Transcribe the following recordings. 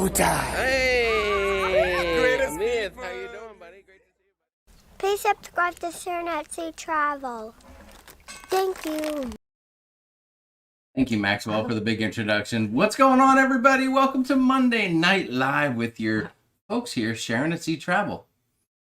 showtime. Hey, Amir, how you doing, buddy? Great to see you. Please subscribe to Sharonatsea Travel. Thank you. Thank you, Maxwell, for the big introduction. What's going on, everybody? Welcome to Monday Night Live with your folks here, Sharonatsea Travel.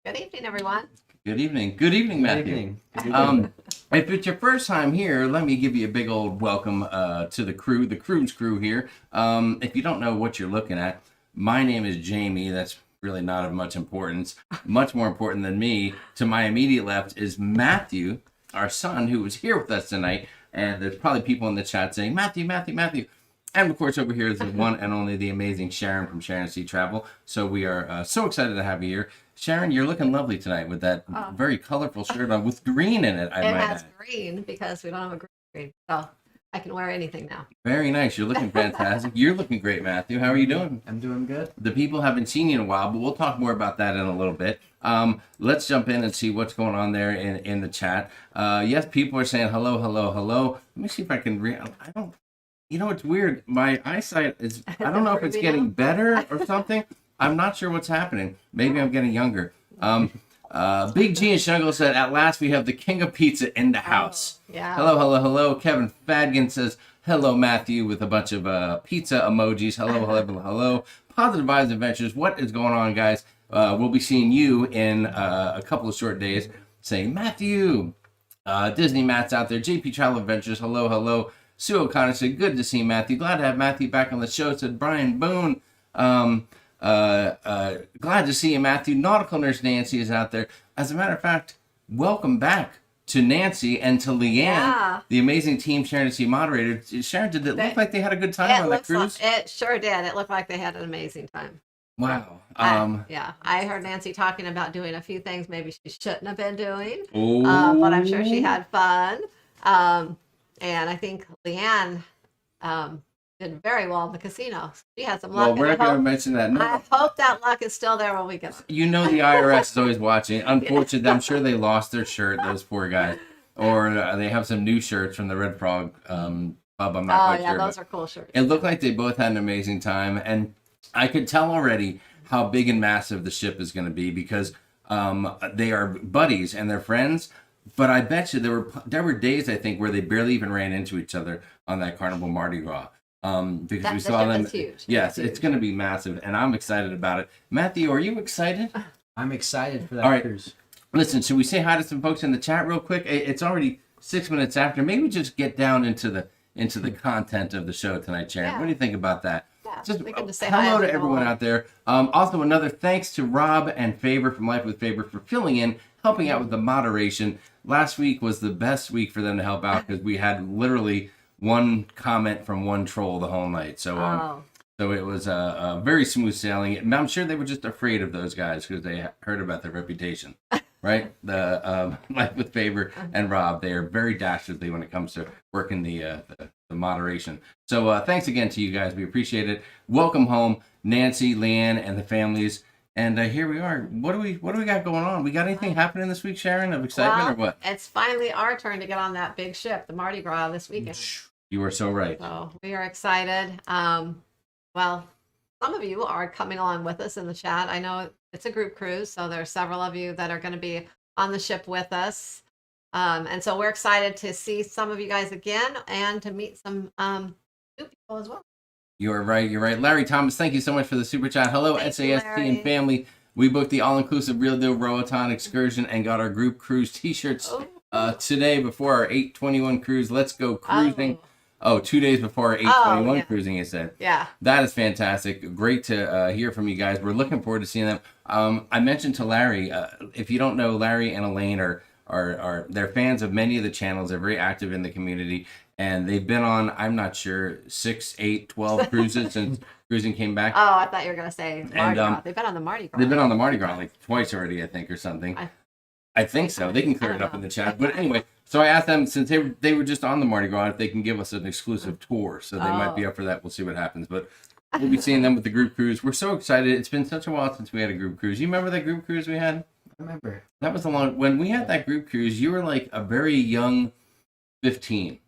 Good evening, everyone. Good evening. Good evening, Matthew. If it's your first time here, let me give you a big old welcome to the crew, the cruise crew here. If you don't know what you're looking at, my name is Jamie. That's really not of much importance. Much more important than me, to my immediate left, is Matthew, our son, who is here with us tonight. And there's probably people in the chat saying, Matthew, Matthew, Matthew. And of course, over here is the one and only the amazing Sharon from Sharonatsea Travel. So we are so excited to have you here. Sharon, you're looking lovely tonight with that very colorful shirt on with green in it. It has green because we don't have a green screen. So I can wear anything now. Very nice. You're looking fantastic. You're looking great, Matthew. How are you doing? I'm doing good. The people haven't seen you in a while, but we'll talk more about that in a little bit. Let's jump in and see what's going on there in the chat. Yes, people are saying hello, hello, hello. Let me see if I can read. I don't. You know, it's weird. My eyesight is. I don't know if it's getting better or something. I'm not sure what's happening. Maybe I'm getting younger. Big G and Shuggle said, at last we have the king of pizza in the house. Yeah. Hello, hello, hello. Kevin Fadgen says, hello, Matthew, with a bunch of pizza emojis. Hello, hello, hello, hello. Positive Vibes Adventures. What is going on, guys? We'll be seeing you in a couple of short days. Saying, Matthew. Disney Matt's out there. JP Travel Adventures. Hello, hello. Sue O'Connor said, good to see Matthew. Glad to have Matthew back on the show, said Brian Boone. Glad to see you, Matthew. Nautical Nurse Nancy is out there. As a matter of fact, welcome back to Nancy and to Leanne, the amazing team Sharonatsea moderator. Sharon, did it look like they had a good time on the cruise? It sure did. It looked like they had an amazing time. Wow. Yeah, I heard Nancy talking about doing a few things maybe she shouldn't have been doing, Oh. but I'm sure she had fun. And I think Leanne did very well in the casino. She had some luck. Well, we're not going to mention that. No. I hope that luck is still there when we get. You know the IRS is always watching. Unfortunately, I'm sure they lost their shirt, those poor guys. Or they have some new shirts from the Red Frog pub. I'm not quite sure. Oh, yeah, those are cool shirts. It looked like they both had an amazing time. And I could tell already how big and massive the ship is going to be because they are buddies and they're friends. But I bet you there were days, I think, where they barely even ran into each other on that Carnival Mardi Gras. Because we saw them. Huge. Yes, it's going to be massive, and I'm excited about it. Matthew, are you excited? I'm excited for that All right. cruise. Listen, should we say hi to some folks in the chat real quick? It's already 6 minutes after. Maybe just get down into the content of the show tonight, Sharon. Yeah. What do you think about that? Yeah, Just we can just say hi hello as we to go everyone along. out there. Also, another thanks to Rob and Faber from Life with Faber for filling in, helping out with the moderation. Last week was the best week for them to help out because we had literally one comment from one troll the whole night. So, so it was a very smooth sailing. And I'm sure they were just afraid of those guys because they heard about their reputation, right? The Life with Faber and Rob, they are very dastardly when it comes to working the moderation. So thanks again to you guys. We appreciate it. Welcome home, Nancy, Leanne, and the families. And here we are. What do we got going on? We got anything happening this week, Sharon, of excitement or what? It's finally our turn to get on that big ship, the Mardi Gras, this weekend. You are so right. So we are excited. Well, some of you are coming along with us in the chat. I know it's a group cruise, so there are several of you that are going to be on the ship with us. And so we're excited to see some of you guys again and to meet some new people as well. You're right. You're right. Larry Thomas, thank you so much for the super chat. Hello, Thank SAST you, and Larry. family. We booked the all-inclusive Real Deal Roatan excursion and got our group cruise T-shirts today before our 821 cruise. Let's go cruising. Oh, 2 days before our 821 cruising, you said. Yeah. That is fantastic. Great to hear from you guys. We're looking forward to seeing them. I mentioned to Larry, if you don't know, Larry and Elaine are they're fans of many of the channels. They're very active in the community. And they've been on, I'm not sure, 6, 8, 12 cruises since cruising came back. Oh, I thought you were going to say Mardi Gras. They've been on the Mardi Gras. They've been on the Mardi Gras like twice already, I think, or something. I think so. They can clear it up in the chat. But anyway, so I asked them, since they were just on the Mardi Gras, if they can give us an exclusive tour. So they might be up for that. We'll see what happens. But we'll be seeing them with the group cruise. We're so excited. It's been such a while since we had a group cruise. You remember that group cruise we had? I remember. That was when we had that group cruise, you were like a very young 15.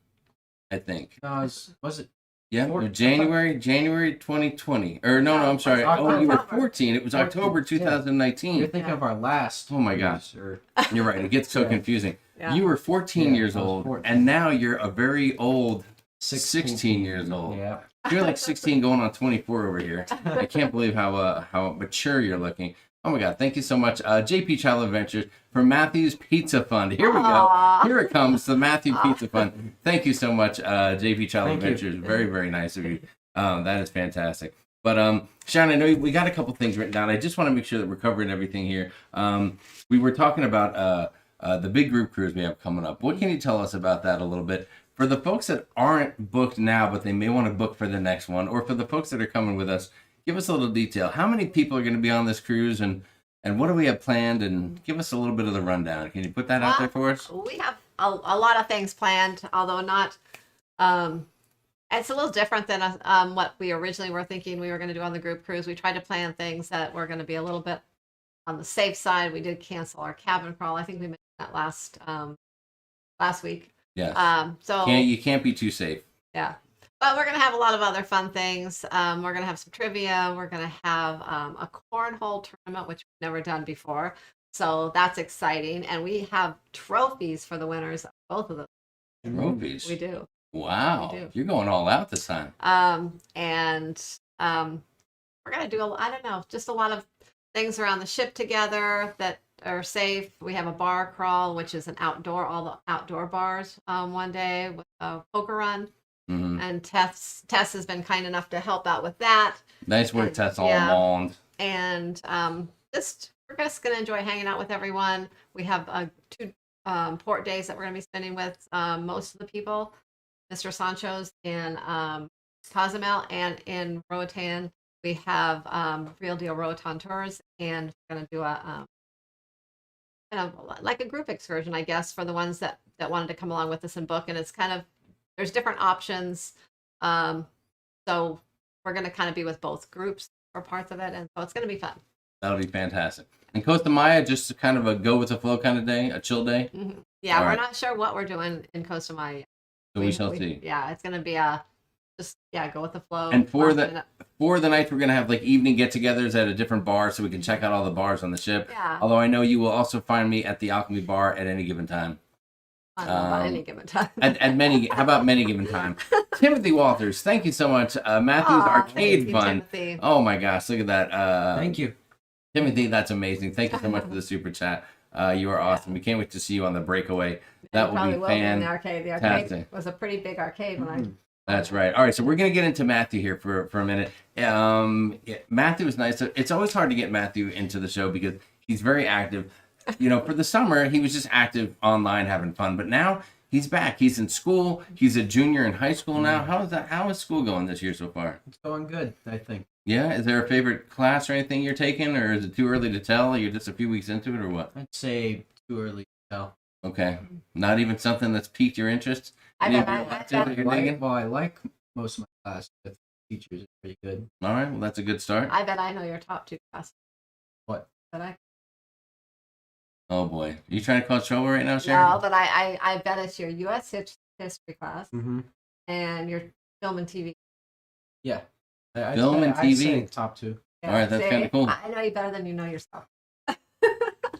I think. No, was it Yeah, January 2020. Or no, I'm sorry. Oh, you were 14. It was October 2019. You're thinking of our last. Oh my gosh. You're right. It gets so confusing. Yeah. You were 14 years old, 14. and now you're a very old 16 years old. Yeah. You're like 16 going on 24 over here. I can't believe how mature you're looking. Oh my God, thank you so much. JP Child Adventures for Matthew's Pizza Fund. Here we go. Here it comes, the Matthew Pizza Fund. Thank you so much, JP Child Adventures. Very, very nice of you. That is fantastic. But Sharon, I know we got a couple things written down. I just want to make sure that we're covering everything here. We were talking about the big group cruise we have coming up. What can you tell us about that a little bit? For the folks that aren't booked now, but they may want to book for the next one, or for the folks that are coming with us, give us a little detail. How many people are going to be on this cruise, and what do we have planned? And give us a little bit of the rundown. Can you put that out there for us? We have a lot of things planned, although not. It's a little different than what we originally were thinking we were going to do on the group cruise. We tried to plan things that were going to be a little bit on the safe side. We did cancel our cabin crawl. I think we mentioned that last week. Yes. So you can't be too safe. Yeah. But we're going to have a lot of other fun things. We're going to have some trivia. We're going to have a cornhole tournament, which we've never done before. So that's exciting. And we have trophies for the winners of both of them. Trophies? We do. Wow. We do. You're going all out this time. And we're going to do, I don't know, just a lot of things around the ship together that are safe. We have a bar crawl, which is all the outdoor bars one day with a poker run. Mm-hmm. And Tess has been kind enough to help out with that. Nice work, Tess, all along. And we're just going to enjoy hanging out with everyone. We have 2 port days that we're going to be spending with most of the people, Mr. Sancho's in Cozumel, and in Roatan we have Real Deal Roatan Tours, and we're going to do a like a group excursion, I guess, for the ones that wanted to come along with us and book. And it's kind of, there's different options. So we're going to kind of be with both groups or parts of it. And so it's going to be fun. That'll be fantastic. And Costa Maya, just kind of a go with the flow kind of day, a chill day? Mm-hmm. Yeah, we're not sure what we're doing in Costa Maya. So we shall see. Yeah, it's going to be go with the flow. And for the nights, we're going to have like evening get-togethers at a different bar so we can check out all the bars on the ship. Yeah. Although I know you will also find me at the Alchemy Bar at any given time. I don't know about any given time. How about many given time? Timothy Walters, thank you so much. Matthew's Arcade Fund. Timothy. Oh my gosh, look at that. Thank you. Timothy, that's amazing. Thank you so much for the super chat. You are awesome. We can't wait to see you on the breakaway. That will be fantastic. The arcade. The arcade was a pretty big arcade when I. That's right. All right, so we're going to get into Matthew here for a minute. Matthew is nice. It's always hard to get Matthew into the show because he's very active. For the summer, he was just active online having fun. But now he's back. He's in school. He's a junior in high school now. How is school going this year so far? It's going good, I think. Yeah? Is there a favorite class or anything you're taking? Or is it too early to tell? You're just a few weeks into it or what? I'd say too early to tell. Okay. Not even something that's piqued your interest? I like most of my class. The teachers are pretty good. All right, well, that's a good start. I bet I know your top 2 classes. What? Oh boy, are you trying to cause trouble right now, Sharon? No, but I bet it's your U.S. history class and your film and TV. Yeah, film and TV. I'd say top 2. Yeah, all right, that's kind of cool. I know you better than you know yourself.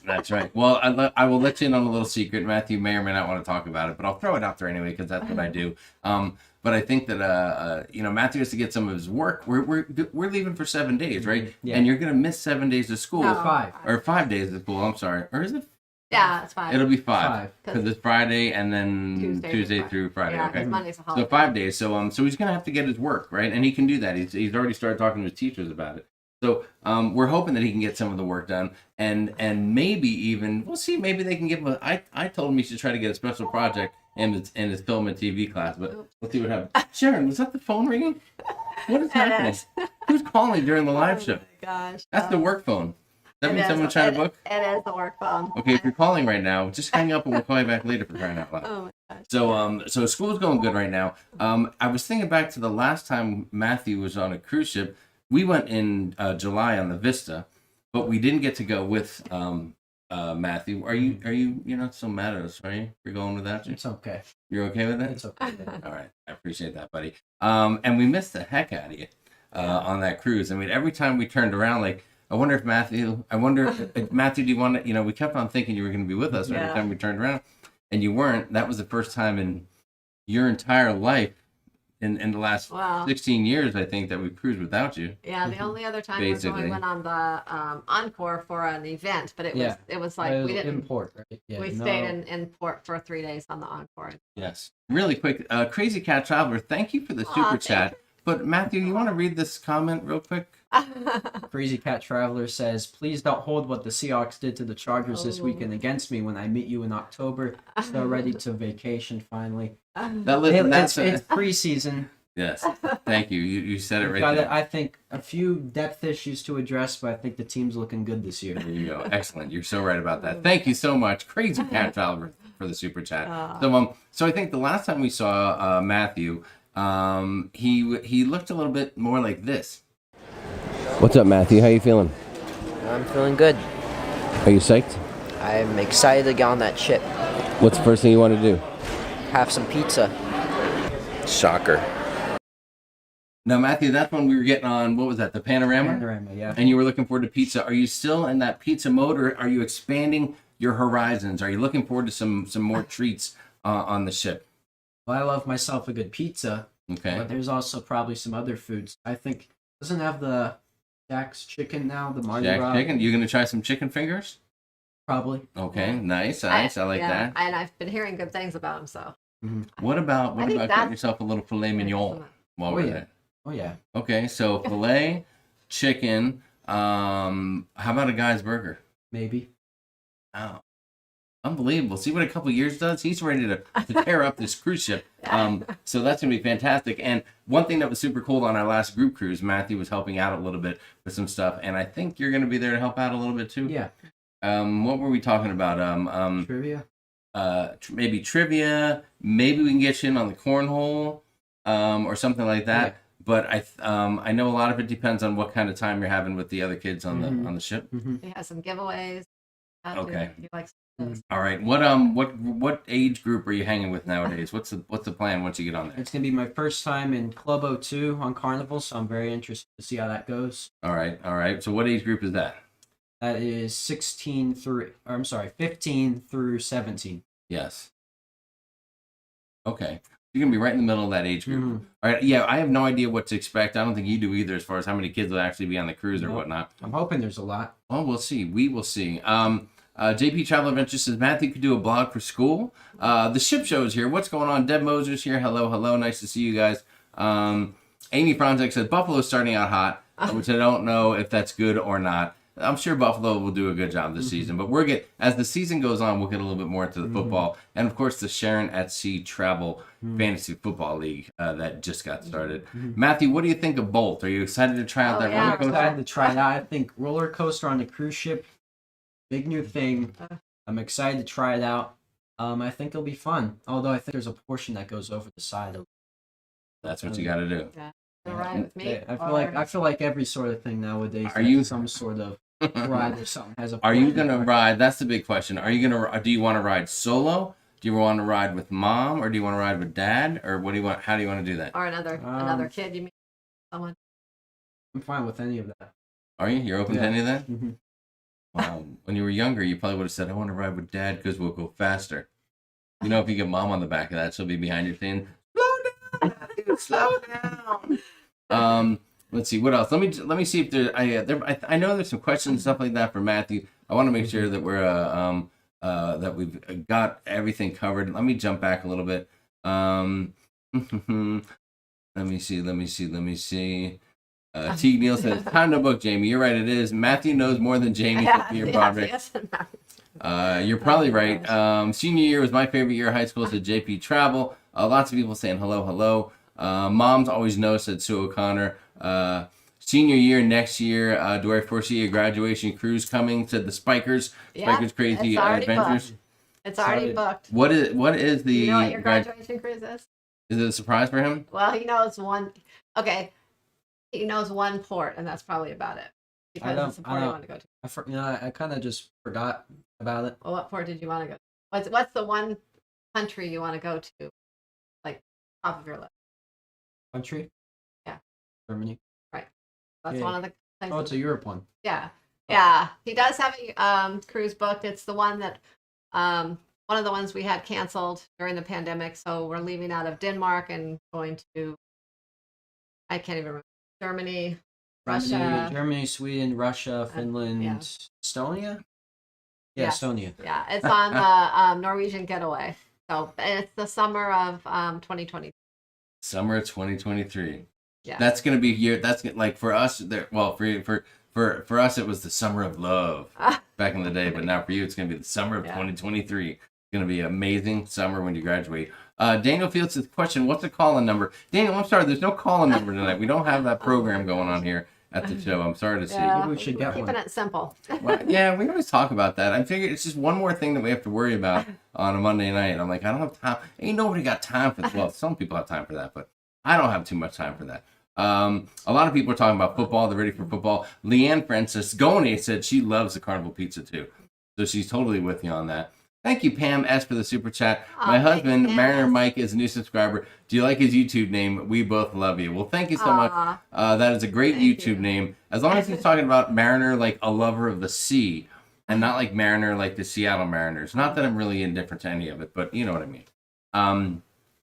That's right. Well, I will let you in on a little secret. Matthew may or may not want to talk about it, but I'll throw it out there anyway because that's what I do. But I think that Matthew has to get some of his work. We're leaving for 7 days, right? Yeah. And you're gonna miss 7 days of school. No, 5 or 5 days of school. I'm sorry. Or is it? Yeah, it's 5. It'll be 5 because it's Friday and then Tuesday through Friday. Yeah, okay. Monday's a holiday. So 5 days. So he's gonna have to get his work right, and he can do that. He's already started talking to his teachers about it. So we're hoping that he can get some of the work done, and maybe even we'll see. Maybe they can give him. I told him he should try to get a special project in his film and TV class, but let's see what happens. Sharon, was that the phone ringing? What is happening? Who's calling during the live show? Oh my gosh, that's the work phone. That means someone's trying to book. It is the work phone. Okay, if you're calling right now, just hang up and we'll call you back later for crying out loud. Oh my gosh. So school's going good right now. I was thinking back to the last time Matthew was on a cruise ship. We went in July on the Vista, but we didn't get to go with Matthew. Are you you're not so mad at us, are you? We're going without you. It's okay. You're okay with it? It's okay. All right, I appreciate that, buddy. And we missed the heck out of you on that cruise. I mean, every time we turned around, like, I wonder if Matthew, Matthew, do you want to, we kept on thinking you were going to be with us every time we turned around, and you weren't. That was the first time in your entire life, in the last 16 years, I think, that we cruised without you. Yeah, the only other time was when we went on the Encore for an event, but it was like we didn't import, right? Yeah, we stayed in port for 3 days on the Encore. Yes. Really quick, Crazy Cat Traveler, thank you for the super chat. But Matthew, you want to read this comment real quick? Crazy Cat Traveler says, please don't hold what the Seahawks did to the Chargers this weekend against me when I meet you in October. Still ready to vacation finally. It's preseason. Yes. Thank you. You said it right there. I think a few depth issues to address, but I think the team's looking good this year. There you go. Excellent. You're so right about that. Thank you so much, Crazy Cat Traveler, for the super chat. So I think the last time we saw Matthew, he looked a little bit more like this. What's up, Matthew? How you feeling? I'm feeling good. Are you psyched? I'm excited to get on that ship. What's the first thing you want to do? Have some pizza. Shocker. Now, Matthew, that's when we were getting on, what was that, the Panorama? Panorama, yeah. And you were looking forward to pizza. Are you still in that pizza mode, or are you expanding your horizons? Are you looking forward to some more treats on the ship? Well, I love myself a good pizza. Okay. But there's also probably some other foods. I think, doesn't have the Jack's chicken now, the Mardi Gras? Jack's chicken? You going to try some chicken fingers? Probably. Okay, nice. I like that. And I've been hearing good things about him, so. What about getting yourself a little filet mignon while we're there? Oh, yeah. Okay, so filet, chicken, how about a guy's burger? Maybe. Oh, unbelievable. See what a couple years does? He's ready to tear up this cruise ship. So that's going to be fantastic. And one thing that was super cool on our last group cruise, Matthew was helping out a little bit with some stuff. And I think you're going to be there to help out a little bit too. Yeah. What were we talking about? Trivia? Maybe trivia. Maybe we can get you in on the cornhole or something like that. Yeah. But I know a lot of it depends on what kind of time you're having with the other kids on the ship. He has some giveaways. Okay. He likes All right. What age group are you hanging with nowadays? What's the plan once you get on there? It's gonna be my first time in Club O2 on Carnival, so I'm very interested to see how that goes. All right. So what age group is that? That is 15 through 17. Yes. Okay. You're going to be right in the middle of that age group. All right. Yeah, I have no idea what to expect. I don't think you do either as far as how many kids will actually be on the cruise or whatnot. I'm hoping there's a lot. Well, we'll see. We will see. JP Travel Adventures says, Matthew could do a blog for school. The ship show is here. What's going on? Deb Moser's here. Hello. Nice to see you guys. Amy Franzek says, Buffalo's starting out hot, which I don't know if that's good or not. I'm sure Buffalo will do a good job this season, but as the season goes on, we'll get a little bit more into the football, and of course the Sharon at Sea Travel Fantasy Football League that just got started. Matthew, what do you think of Bolt? Are you excited to try out that roller coaster? I'm excited to try it out. I think roller coaster on the cruise ship, big new thing. I'm excited to try it out. I think it'll be fun. Although I think there's a portion that goes over the side of. That's what you got to do. Yeah. Ride with me. I feel like every sort of thing nowadays. Are you some sort of ride or something has a? Are you gonna ride? That's the big question. Do you want to ride solo? Do you want to ride with mom, or do you want to ride with dad, or what do you want? How do you want to do that? Or another kid? You mean someone? I'm fine with any of that. Are you? You're open to any of that? Mm-hmm. When you were younger, you probably would have said, "I want to ride with dad because we'll go faster." You know, if you get mom on the back of that, she'll be behind you saying, "Slow down." Let's see what else. Let me see if there. I know there's some questions and stuff like that for Matthew. I want to make sure that we're that we've got everything covered. Let me jump back a little bit. Let me see. Teague Neal says, "Time to book, Jamie." You're right. It is. Matthew knows more than Jamie for your project. You're probably right. Senior year was my favorite year of high school, said JP Travel. Lots of people saying hello. Moms always know, said Sue O'Connor. Senior year next year, do I foresee a graduation cruise coming? Said the Spikers. Spikers Crazy Adventures. It's already booked. What is the? You know what your graduation cruise is? Is it a surprise for him? Well, he knows one. Okay, he knows one port, and that's probably about it. Because it's a port I want to go to. I kind of just forgot about it. Well, what port did you want to go? What's the one country you want to go to? Like top of your list. Country? Yeah. Germany. That's Yeah. one of the places. Oh, it's a Europe one. Yeah. Yeah. He does have a cruise booked. It's the one that one of the ones we had canceled during the pandemic. So we're leaving out of Denmark and going to I can't even remember. Germany, Russia. Germany, Sweden, Russia, Finland, yeah. Estonia? Yeah, Yeah. Estonia. Yeah, it's on the Norwegian Getaway. So it's the summer of 2020. Summer of 2023. Yeah. That's gonna be here. That's like for us. There. Well, for us, it was the summer of love back in the day. But now for you, it's gonna be the summer of 2023. It's gonna be an amazing summer when you graduate. Daniel Fields' question: what's the call-in number? Daniel, I'm sorry. There's no call-in number tonight. We don't have that program going on here at the show. I'm sorry to see. Yeah, we should get keeping one. it simple. Well, yeah, we always talk about that. I figured it's just one more thing that we have to worry about on a Monday night. I'm like, I don't have time. Ain't nobody got time for that. Well, some people have time for that, but I don't have too much time for that. A lot of people are talking about football. They're ready for football. Leanne Francis Goni said she loves the carnival pizza too. So she's totally with you on that. Thank you, Pam S. for the super chat. My husband, Mariner Mike, is a new subscriber. Do you like his YouTube name? We both love you. Well, thank you so much. That is a great YouTube name. As long as he's talking about Mariner like a lover of the sea and not like Mariner like the Seattle Mariners. Not that I'm really indifferent to any of it, but you know what I mean.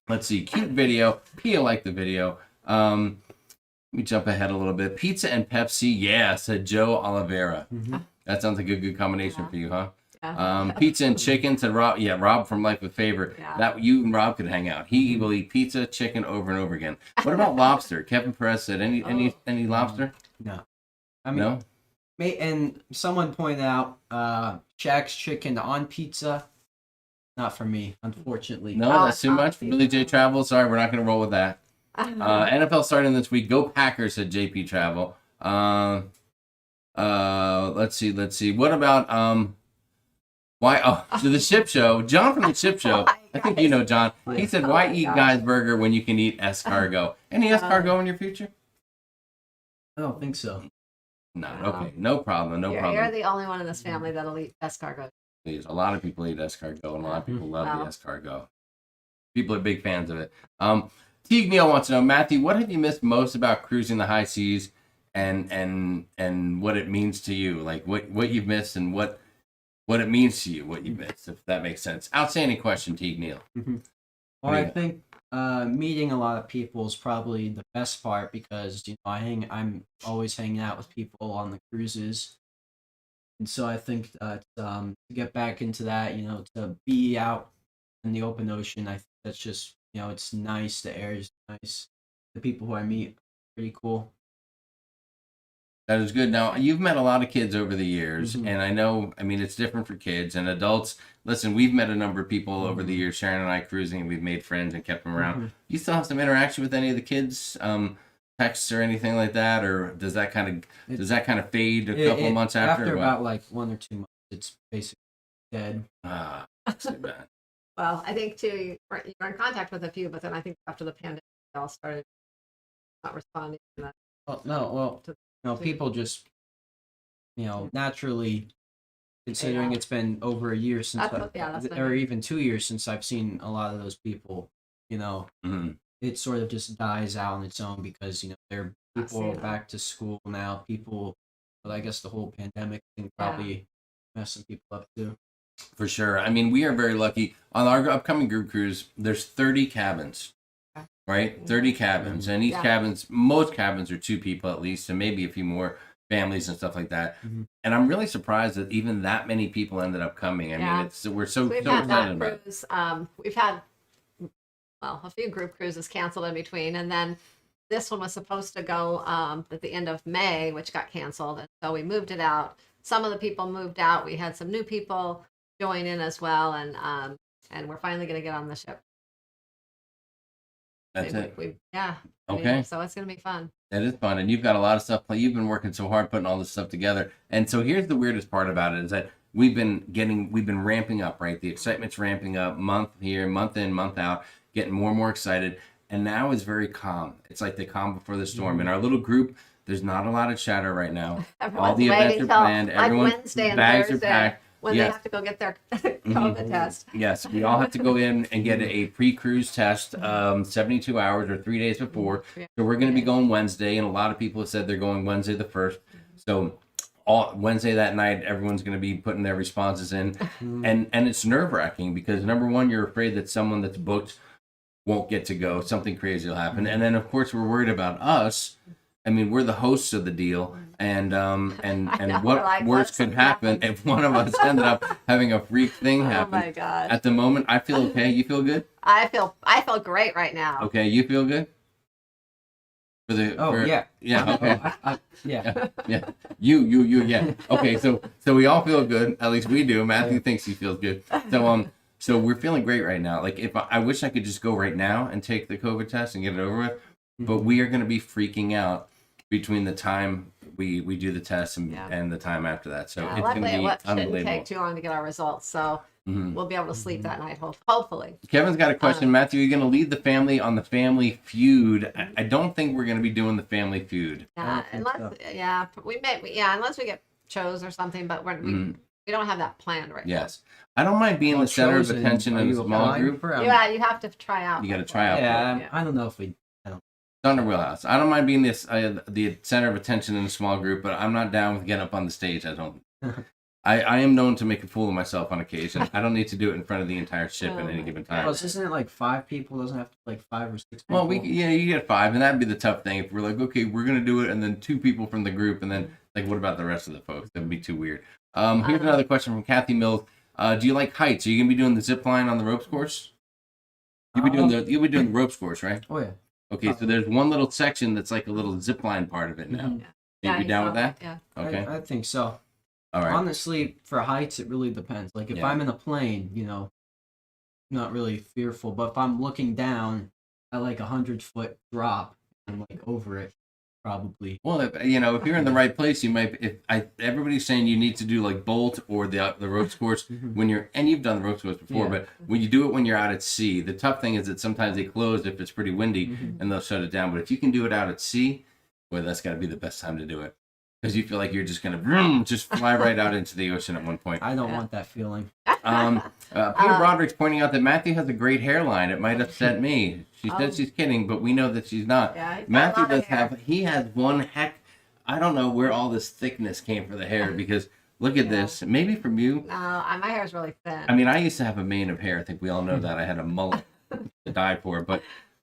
Let's see. Cute video. Pia liked the video. Let me jump ahead a little bit. Pizza and Pepsi. Yeah, said Joe Oliveira. Mm-hmm. That sounds like a good combination for you, huh? Yeah. Pizza and chicken, said Rob. Yeah, Rob from Life with Favor. Yeah. That you and Rob could hang out. He will eat pizza, chicken over and over again. What about lobster? Kevin Perez said any lobster? No. I mean, No. And someone pointed out Shaq's chicken on pizza. Not for me, unfortunately. No, that's too much. Billy J Travel. Sorry, we're not going to roll with that. NFL starting this week. Go Packers, said JP Travel. Let's see. What about why? Oh, to the Ship Show. John from the Ship Show. I think you know John. He said, "Why eat Guy's Burger when you can eat escargot?" Any escargot in your future? I don't think so. No. Okay. No problem. No problem. You're the only one in this family that'll eat escargot. Please. A lot of people eat escargot, and a lot of people love the escargot. People are big fans of it. Teague Neal wants to know, Matthew, what have you missed most about cruising the high seas, and what it means to you? Like what you've missed and what it means to you, what you missed, if that makes sense. Outstanding question, Teague Neal. Mm-hmm. Well, I think meeting a lot of people is probably the best part because I'm always hanging out with people on the cruises, and so I think that to get back into that, to be out in the open ocean, I think that's just it's nice. The air is nice. The people who I meet, pretty cool. That is good. Now, you've met a lot of kids over the years, Mm-hmm. and I know, it's different for kids and adults. Listen, we've met a number of people over the years, Sharon and I cruising, and we've made friends and kept them around. Mm-hmm. You still have some interaction with any of the kids, texts or anything like that, or does that kind of fade a couple of months after? After about like 1 or 2 months, it's basically dead. That's too bad. Well, I think too, you were in contact with a few, but then I think after the pandemic, they all started not responding to that. People just, naturally, considering it's been over a year since, or even 2 years since I've seen a lot of those people, Mm-hmm. it sort of just dies out on its own because, people are back to school now. But I guess the whole pandemic thing probably messing people up too. For sure. We are very lucky. On our upcoming group cruise, there's 30 cabins, right? 30 cabins. And most cabins are 2 people at least, and maybe a few more families and stuff like that. Mm-hmm. And I'm really surprised that even that many people ended up coming. We're so excited about it. Cruise, we've had, a few group cruises canceled in between. And then this one was supposed to go at the end of May, which got canceled. And so we moved it out. Some of the people moved out. We had some new people join in as well, and we're finally going to get on the ship. That's it. Okay. So it's going to be fun. It is fun, and you've got a lot of stuff. You've been working so hard putting all this stuff together, and so here's the weirdest part about it is that we've been ramping up, right? The excitement's ramping up, month here, month in, month out, getting more and more excited, and now it's very calm. It's like the calm before the storm. In our little group, there's not a lot of chatter right now. All the events are planned. Everyone's bags are packed. when Yes. they have to go get their COVID test. Yes, we all have to go in and get a pre-cruise test 72 hours or 3 days before. So we're going to be going Wednesday, and a lot of people have said they're going Wednesday the 1st. So all Wednesday that night, everyone's going to be putting their responses in. And it's nerve-wracking because, number one, you're afraid that someone that's booked won't get to go. Something crazy will happen. And then, of course, we're worried about us. I mean, we're the hosts of the deal, and know, what like, worse what's could gonna happen happen? if one of us ended up having a freak thing Oh happen. my God. At the moment, I feel okay. You feel good? I feel great right now. Okay, you feel good? Yeah. Yeah. Okay. Yeah. Yeah. You. Yeah. Okay. So we all feel good. At least we do. Matthew thinks he feels good. So we're feeling great right now. Like if I wish I could just go right now and take the COVID test and get it over with, but we are going to be freaking out between the time we do the test and the time after that. So it's going to be Shouldn't unbelievable. take too long to get our results, so we'll be able to sleep that night. Hopefully. Kevin's got a question. Matthew, you're going to lead the family on the Family Feud. I don't think we're going to be doing the Family Feud. Unless we get chose or something, but we don't have that planned right Yes. I don't mind being the center of attention in a small group. now. Yeah, you have to try out. You got to try out. Yeah, I don't know if we. It's on the wheelhouse. I don't mind being the center of attention in a small group, but I'm not down with getting up on the stage. I don't. I am known to make a fool of myself on occasion. I don't need to do it in front of the entire ship at any given time. Well, isn't it like 5 people? Doesn't have to be like 5 or 6 people. Well, you get 5, and that'd be the tough thing. If we're like, okay, we're gonna do it, and then 2 people from the group, and then like, what about the rest of the folks? That'd be too weird. Here's another question from Kathy Mills. Do you like heights? Are you gonna be doing the zip line on the ropes course? You'll be doing the ropes course, right? Oh yeah. Okay, so there's one little section that's like a little zip line part of it now. You be down with that? Yeah. Okay. I think so. All right. Honestly, for heights, it really depends. Like if I'm in a plane, I'm not really fearful. But if I'm looking down at like 100-foot drop and like over it, probably. Well, if you're in the right place, you might. Everybody's saying you need to do like bolt or the ropes course when you're, and you've done the ropes course before, but when you do it when you're out at sea, the tough thing is that sometimes they close if it's pretty windy and they'll shut it down. But if you can do it out at sea, boy, that's got to be the best time to do it. Because you feel like you're just going to just fly right out into the ocean at one point. I don't want that feeling. Peter Broderick's pointing out that Matthew has a great hairline. It might upset me. She said she's kidding, but we know that she's not. Yeah, Matthew does he has one heck. I don't know where all this thickness came for the hair because look at this. Maybe from you. No, my hair is really thin. I mean, I used to have a mane of hair. I think we all know that. I had a mullet to die for, but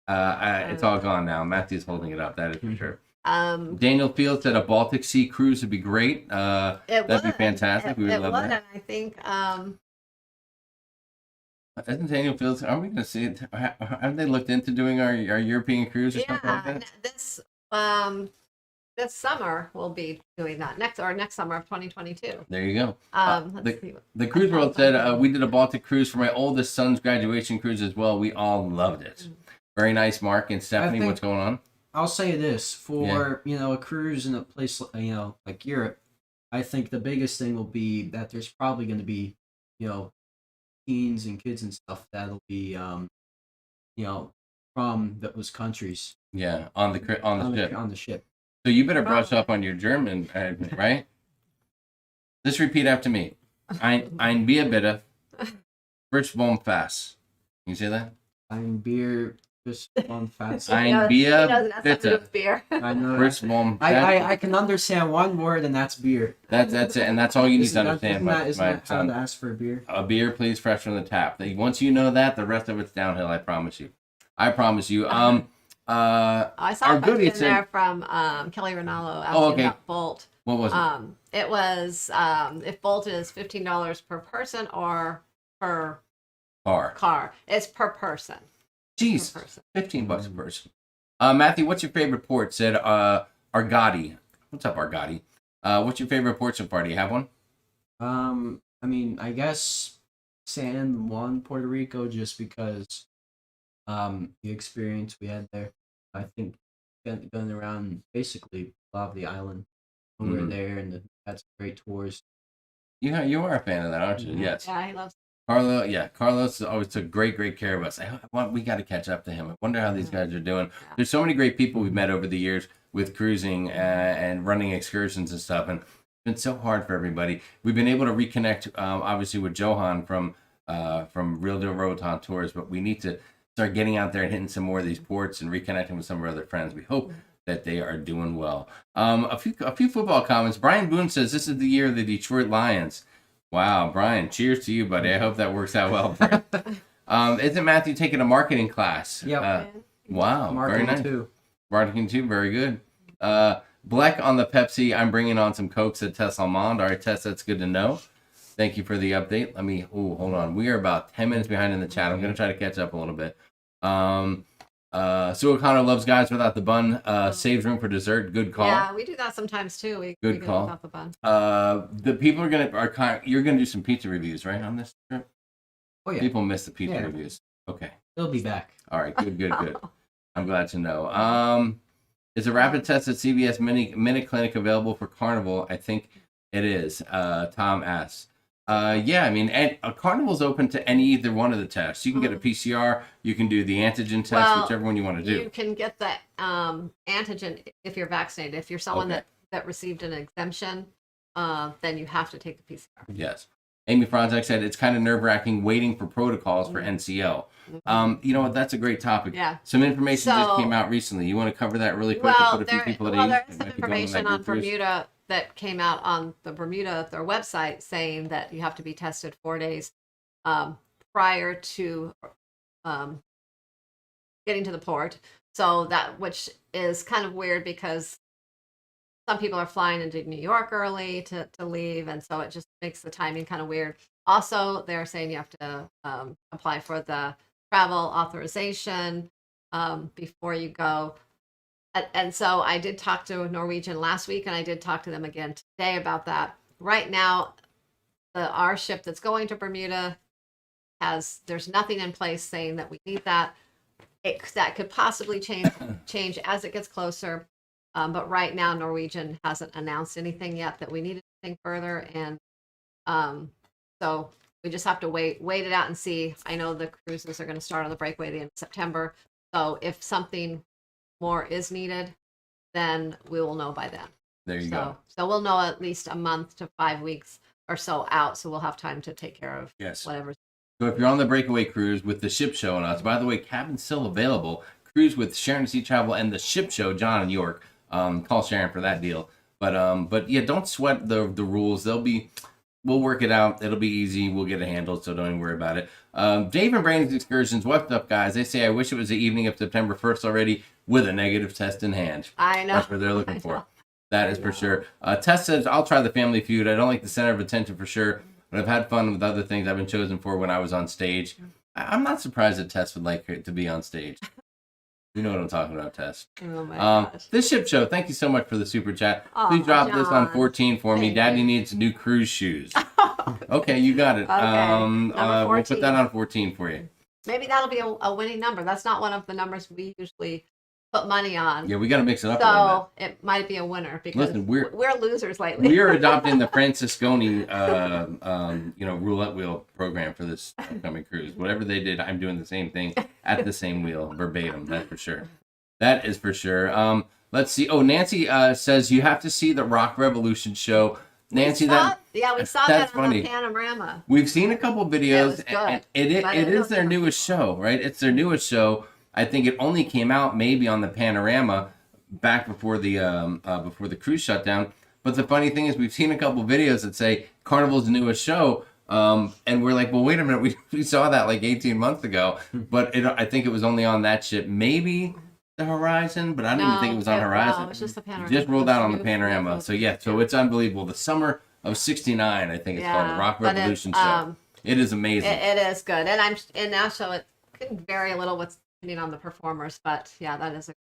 it's all gone now. Matthew's holding it up. That is for sure. Daniel Fields said a Baltic Sea cruise would be great. That'd be fantastic. We would love that. And I think Isn't Daniel Fields? Are we going to see it? Have they looked into doing our European cruise or something like that? this summer we'll be doing that next summer of 2022. There you go. Let's see. The Cruise World said we did a Baltic cruise for my oldest son's graduation cruise as well. We all loved it. Very nice, Mark and Stephanie. What's going on? I'll say this for a cruise in a place like Europe. I think the biggest thing will be that there's probably going to be teens and kids and stuff that'll be from those countries. Yeah, on the ship. On the ship. So you better brush up on your German, right? Just repeat after me. Ein Bier bitte. Frisch warm fast. Can you say that? Ein Bier just warm fast. Ein Bier bitte. Beer. I know. Frisch warm I can understand one word and that's beer. That's it, and that's all you need to understand. Isn't that how to ask for a beer? A beer, please, fresh from the tap. Once you know that, the rest of it's downhill. I promise you. I saw a question in there from Kelly Ronaldo asking about Bolt. What was it? It was if Bolt is $15 per person or per car. It's per person. Jeez, $15 a person. Matthew, what's your favorite port? Said Argati. What's up, Argati? What's your favorite port so far? Do you have one? I mean, I guess San Juan, Puerto Rico, just because the experience we had there. I think going around basically a lot of the island when we were there, and had some great tours. You are a fan of that, aren't you? Yes. Yeah, he loves Carlos always took great care of us. We got to catch up to him. I wonder how these guys are doing. There's so many great people we've met over the years with cruising and running excursions and stuff. And been so hard for everybody. We've been able to reconnect, obviously, with Johan from Real Deal Rotan Tours, but we need to start getting out there and hitting some more of these ports and reconnecting with some of our other friends. We hope that they are doing well. A few football comments. Brian Boone says this is the year of the Detroit Lions. Wow, Brian, cheers to you, buddy. I hope that works out well for you. Isn't Matthew taking a marketing class? Yep. Wow, Marketing very nice. too. Marketing too, very good. Black on the Pepsi. I'm bringing on some Cokes at Tess Almond. All right, Tess, that's good to know. Thank you for the update. Hold on. We are about 10 minutes behind in the chat. I'm going to try to catch up a little bit. Sue O'Connor loves guys without the bun. Saves room for dessert. Good call. Yeah, we do that sometimes too. We Good go call. without the bun. The people you're going to do some pizza reviews, right, on this trip? Oh yeah, People miss the pizza Yeah. reviews. Okay. they'll be back. All right. Good. I'm glad to know. Is a rapid test at CVS Minute Clinic available for Carnival? I think it is. Tom asks. Yeah, I mean, and Carnival's open to either one of the tests. You can get a PCR. You can do the antigen test, Well, whichever one you want to do. You can get the antigen if you're vaccinated. If you're someone Okay. that received an exemption, then you have to take the PCR. Yes. Amy Franzek said it's kind of nerve-wracking waiting for protocols for NCL. You know what? That's a great topic. Yeah. Some information just So- came out recently. You want to cover that really quick Well, to put a few people at there ease? is That some might be going on information that on group cruise? Bermuda that came out on the Bermuda, their website, saying that you have to be tested 4 days prior to getting to the port. So that, which is kind of weird because some people are flying into New York early to leave, and so it just makes the timing kind of weird. Also, they're saying you have to apply for the travel authorization before you go. And so I did talk to Norwegian last week, and I did talk to them again today about that. Right now, our ship that's going to Bermuda there's nothing in place saying that we need that. That could possibly change as it gets closer. But right now, Norwegian hasn't announced anything yet that we need anything further. And so we just have to wait it out and see. I know the cruises are going to start on the breakaway at the end of September. So if something more is needed, then we will know by then. There you go. So we'll know at least a month to 5 weeks or so out. So we'll have time to take care of Yes. whatever. So if you're on the breakaway cruise with the ship show and us, by the way, cabin's still available. Cruise with Sharon Sea Travel and the ship show, John and York. Call Sharon for that deal. But yeah, don't sweat the rules. We'll work it out. It'll be easy. We'll get it handled, so don't even worry about it. Dave and Brandon's Excursions, what's up, guys? They say, I wish it was the evening of September 1st already with a negative test in hand. I know. That's what they're looking I for. know. That is for sure. Tess says, I'll try the Family Feud. I don't like the center of attention for sure, but I've had fun with other things I've been chosen for when I was on stage. I'm not surprised that Tess would like to be on stage. You know what I'm talking about, Tess. Oh my gosh. This ship show, thank you so much for the super chat. Aw, Please drop this on John. 14 for me. Thank Daddy you. needs new cruise shoes. Okay, you got it. Okay, number We'll put 14. that on 14 for you. Maybe that'll be a winning number. That's not one of the numbers we usually put money on. Yeah, we got to mix it up a little So it might be a winner because Listen, we're losers bit. lately. We are adopting the Francisconi, roulette wheel program for this upcoming cruise. Whatever they did, I'm doing the same thing at the same wheel, verbatim. That's for sure. That is for sure. Let's see. Oh, Nancy says you have to see the Rock Revolution show. Nancy, we saw that's that on funny. the Panorama. We've seen a couple videos. was good, and but I it didn't is know their too much. newest show, right? It's their newest show. I think it only came out maybe on the Panorama back before the cruise shutdown. But the funny thing is, we've seen a couple videos that say Carnival's newest show, and we're like, well, wait a minute, we saw that like 18 months ago. But I think it was only on that ship, maybe the Horizon, but I didn't even think it was on Horizon. No, it's just the Panorama. Just rolled out on the New- Panorama. So yeah, so it's unbelievable. The summer of '69, I think it's called the Rock but Revolution show. It is amazing. It is good, and now so it can vary a little with depending on the performers, but yeah, that is a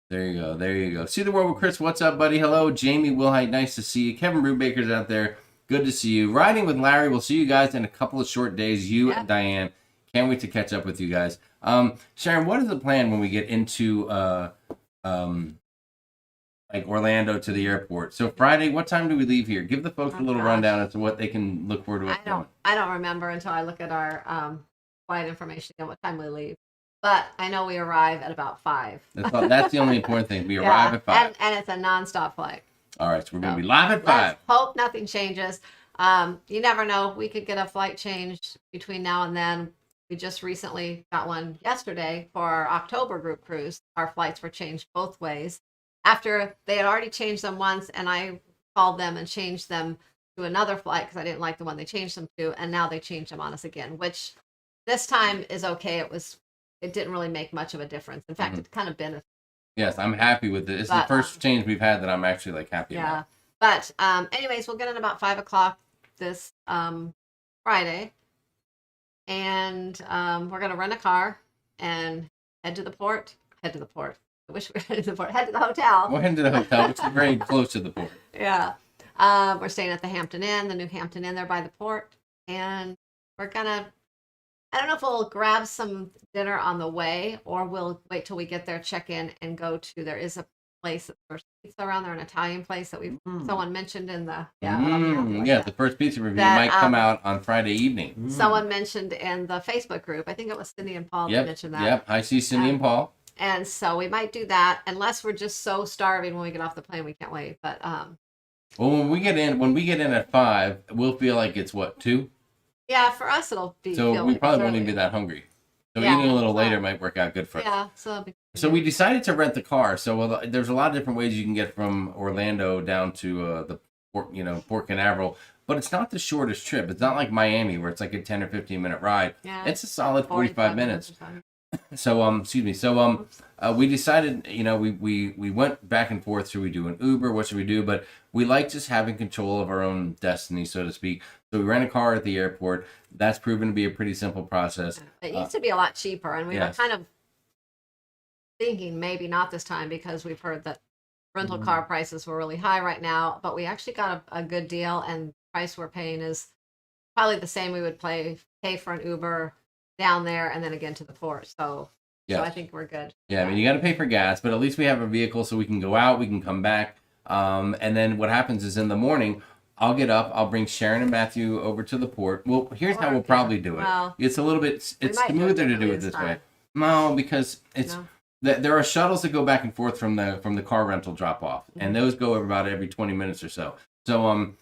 There you go. There you go. See the world with Chris. What's up, buddy? Hello, Jamie Wilhite. Nice to see you. Kevin Brubaker's out there. Good to see you. Riding with Larry. We'll see you guys in a couple of short days. You and Diane. Can't wait to catch up with you guys. Sharon, what is the plan when we get into like Orlando to the airport? So Friday, what time do we leave here? Give the folks a little rundown as to what they can look forward to. I don't remember until I look at our flight information again what time we leave. But I know we arrive at about 5. That's the only important thing. We arrive at 5. And it's a nonstop flight. All right, so we're going to be live at 5. Let's hope nothing changes. You never know. We could get a flight changed between now and then. We just recently got one yesterday for our October group cruise. Our flights were changed both ways. After they had already changed them once, and I called them and changed them to another flight because I didn't like the one they changed them to, and now they changed them on us again, which this time is okay. It didn't really make much of a difference. In fact, it kind of benefited. Yes, I'm happy with it. It's the first change we've had that I'm actually like happy about. But anyways, we'll get in about 5:00 this Friday, and we're gonna rent a car and head to the port. I wish we were headed to the port. Head to the hotel. We're heading to the hotel, which is very close to the port. Yeah. We're staying at the Hampton Inn, the new Hampton Inn there by the port, and we're gonna. I don't know if we'll grab some dinner on the way, or we'll wait till we get there, check in, and go to. There is a place that serves pizza around there, an Italian place that someone mentioned in the the first pizza review might come out on Friday evening. Someone mentioned in the Facebook group. I think it was Cindy and Paul that mentioned that. Yep, I see Cindy and Paul. And so we might do that, unless we're just so starving when we get off the plane we can't wait. But well, when we get in at 5, we'll feel like it's what, 2. Yeah, for us it'll be. So we probably won't even be that hungry. So eating a little later might work out good for us. Yeah. So we decided to rent the car. So there's a lot of different ways you can get from Orlando down to the Port, Port Canaveral. But it's not the shortest trip. It's not like Miami where it's like a 10 or 15 minute ride. Yeah, it's a solid 45 minutes. So excuse me. So we decided, we went back and forth. Should we do an Uber? What should we do? But we like just having control of our own destiny, so to speak. So we rent a car at the airport. That's proven to be a pretty simple process. It used to be a lot cheaper, and we were kind of thinking maybe not this time because we've heard that rental car prices were really high right now. But we actually got a good deal, and the price we're paying is probably the same we would pay for an Uber down there and then again to the port. So I think we're good. Yeah, I mean, you got to pay for gas, but at least we have a vehicle so we can go out, we can come back. And then what happens is in the morning, I'll get up, I'll bring Sharon and Matthew over to the port. Well, here's how we'll probably do it. Well, it's a little bit, it's smoother to do it this way. No, because there are shuttles that go back and forth from the car rental drop off, and those go about every 20 minutes or so. So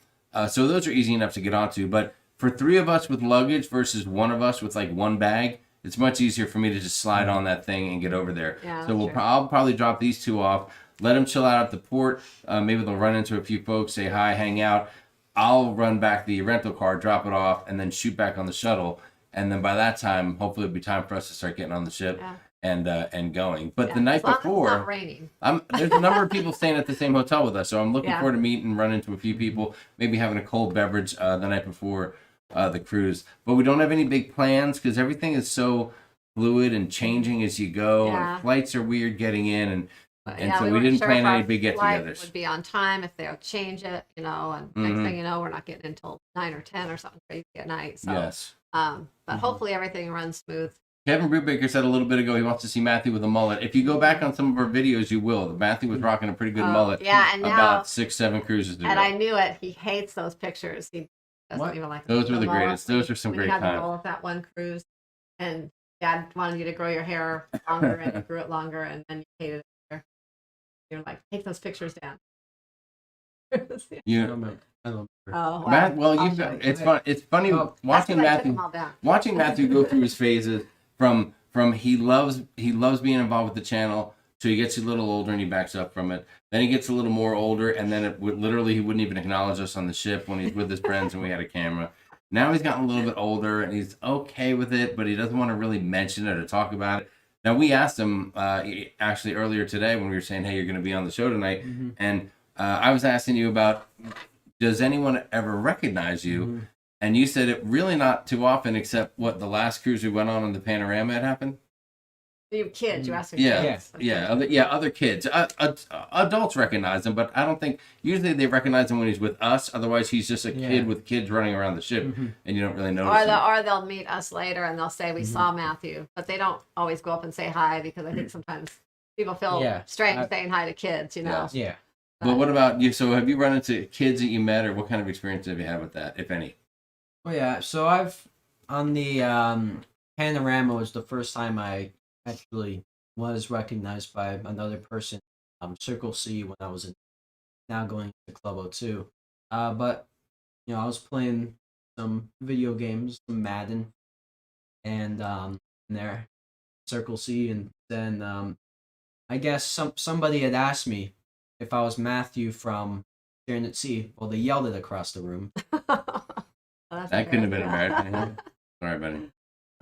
so those are easy enough to get onto. But for 3 of us with luggage versus 1 of us with like 1 bag, it's much easier for me to just slide on that thing and get over there. Yeah, so I'll probably drop these 2 off, let them chill out at the port. Maybe they'll run into a few folks, say hi, hang out. I'll run back the rental car, drop it off, and then shoot back on the shuttle. And then by that time, hopefully it'll be time for us to start getting on the ship and going. But the night before, it's not raining. There's a number of people staying at the same hotel with us, so I'm looking forward to meet and run into a few people. Maybe having a cold beverage the night before the cruise. But we don't have any big plans because everything is so fluid and changing as you go. And flights are weird getting in, and so we didn't plan any big get-togethers. Would be on time if they'll change it, and next thing you know, we're not getting until 9 or 10 or something crazy at night. So, yes. But hopefully everything runs smooth. Kevin Brubaker said a little bit ago he wants to see Matthew with a mullet. If you go back on some of our videos, you will. Matthew was rocking a pretty good mullet. Yeah, and now, about 6-7 cruises ago. And I knew it. He hates those pictures. He doesn't even like those. Were the greatest. Those are some great times. We had the mullet that one cruise, and Dad wanted you to grow your hair longer, and you grew it longer, and then you hated it. You're like, take those pictures down. Oh, wow. Matt, well, it's fun. It's funny watching Matthew go through his phases from he loves being involved with the channel, so he gets a little older and he backs up from it. Then he gets a little more older, and then he wouldn't even acknowledge us on the ship when he's with his friends and we had a camera. Now he's gotten a little bit older and he's okay with it, but he doesn't want to really mention it or talk about it. Now, we asked him actually earlier today when we were saying, hey, you're going to be on the show tonight, and I was asking you about, does anyone ever recognize you? And you said it really not too often, except the last cruise we went on the Panorama had happened? You kids, you asked me. Other kids. Adults recognize him, but I don't think, usually they recognize him when he's with us, otherwise he's just a kid with kids running around the ship, and you don't really notice him. Or they'll meet us later and they'll say, we saw Matthew, but they don't always go up and say hi, because I think sometimes people feel strange saying hi to kids, Yeah. But what about you? So have you run into kids that you met, or what kind of experience have you had with that, if any? Oh yeah, so I've on the Panorama was the first time I actually was recognized by another person, Circle C, when I was in. now going to Club O2. But I was playing some video games, some Madden, and there Circle C, and then I guess somebody had asked me if I was Matthew from Sharonatsea. Well, they yelled it across the room. That couldn't have been embarrassing. Huh? Sorry, buddy.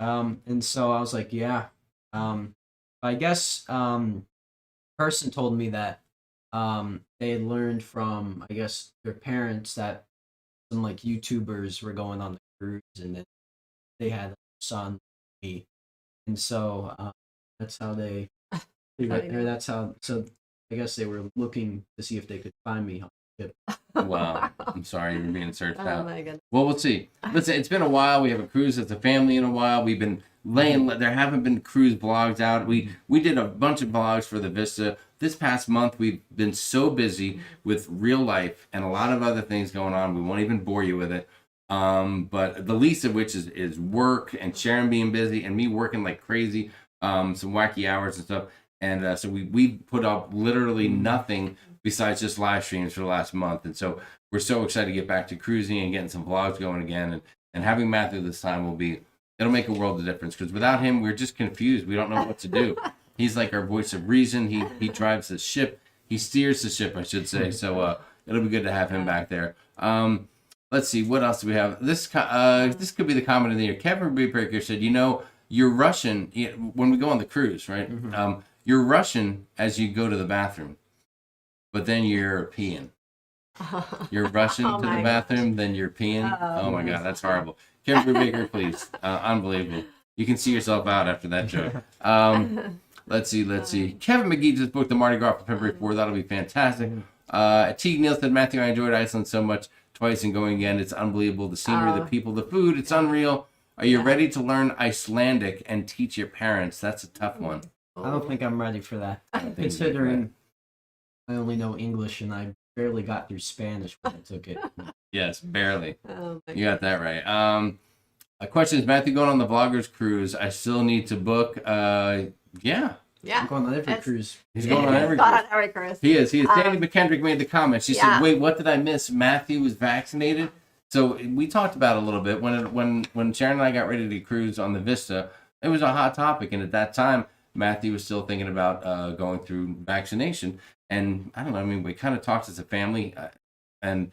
And so I was like, yeah. I guess person told me that they had learned from, I guess, their parents that some like YouTubers were going on the cruise, and then they had a son, me, and so that's how they or that's how. So I guess they were looking to see if they could find me on the ship. Wow. I'm sorry you're being searched Oh out. my goodness. Well, we'll see. Listen, it's been a while. We haven't cruised as a family in a while. We've been there haven't been cruise vlogs out. We did a bunch of vlogs for the Vista. This past month, we've been so busy with real life and a lot of other things going on. We won't even bore you with it. But the least of which is work and Sharon being busy and me working like crazy, some wacky hours and stuff. And so we put up literally nothing besides just live streams for the last month. And so we're so excited to get back to cruising and getting some vlogs going again. And having Matthew this time it'll make a world of difference, because without him, we're just confused. We don't know what to do. He's like our voice of reason. He drives the ship. He steers the ship, I should say. So it'll be good to have him back there. Let's see, what else do we have? This could be the comment of the year. Kevin Breaker said, you're Russian when we go on the cruise, right? Mm-hmm. You're Russian as you go to the bathroom, but then you're European. You're Russian to the bathroom, then European. Oh my God, that's horrible. Kevin Baker, please. Unbelievable. You can see yourself out after that joke. Let's see. Kevin McGee just booked the Mardi Gras for February 4th. That'll be fantastic. Teague Neal said, Matthew, I enjoyed Iceland so much, twice and going again. It's unbelievable. The scenery, the people, the food, it's unreal. Are you ready to learn Icelandic and teach your parents? That's a tough one. I don't think I'm ready for that. Considering I only know English and I barely got through Spanish when I took it. Yes, barely. Oh, You got that right. A question is, Matthew going on the Vloggers cruise? I still need to book. Yeah. I'm going on every cruise. He's going on every Gone cruise. on every cruise. He is. Sandy McKendrick made the comment. She said, wait, what did I miss? Matthew was vaccinated. So we talked about it a little bit. When Sharon and I got ready to cruise on the Vista, it was a hot topic. And at that time, Matthew was still thinking about going through vaccination. And I don't know, I mean, we kind of talked as a family, and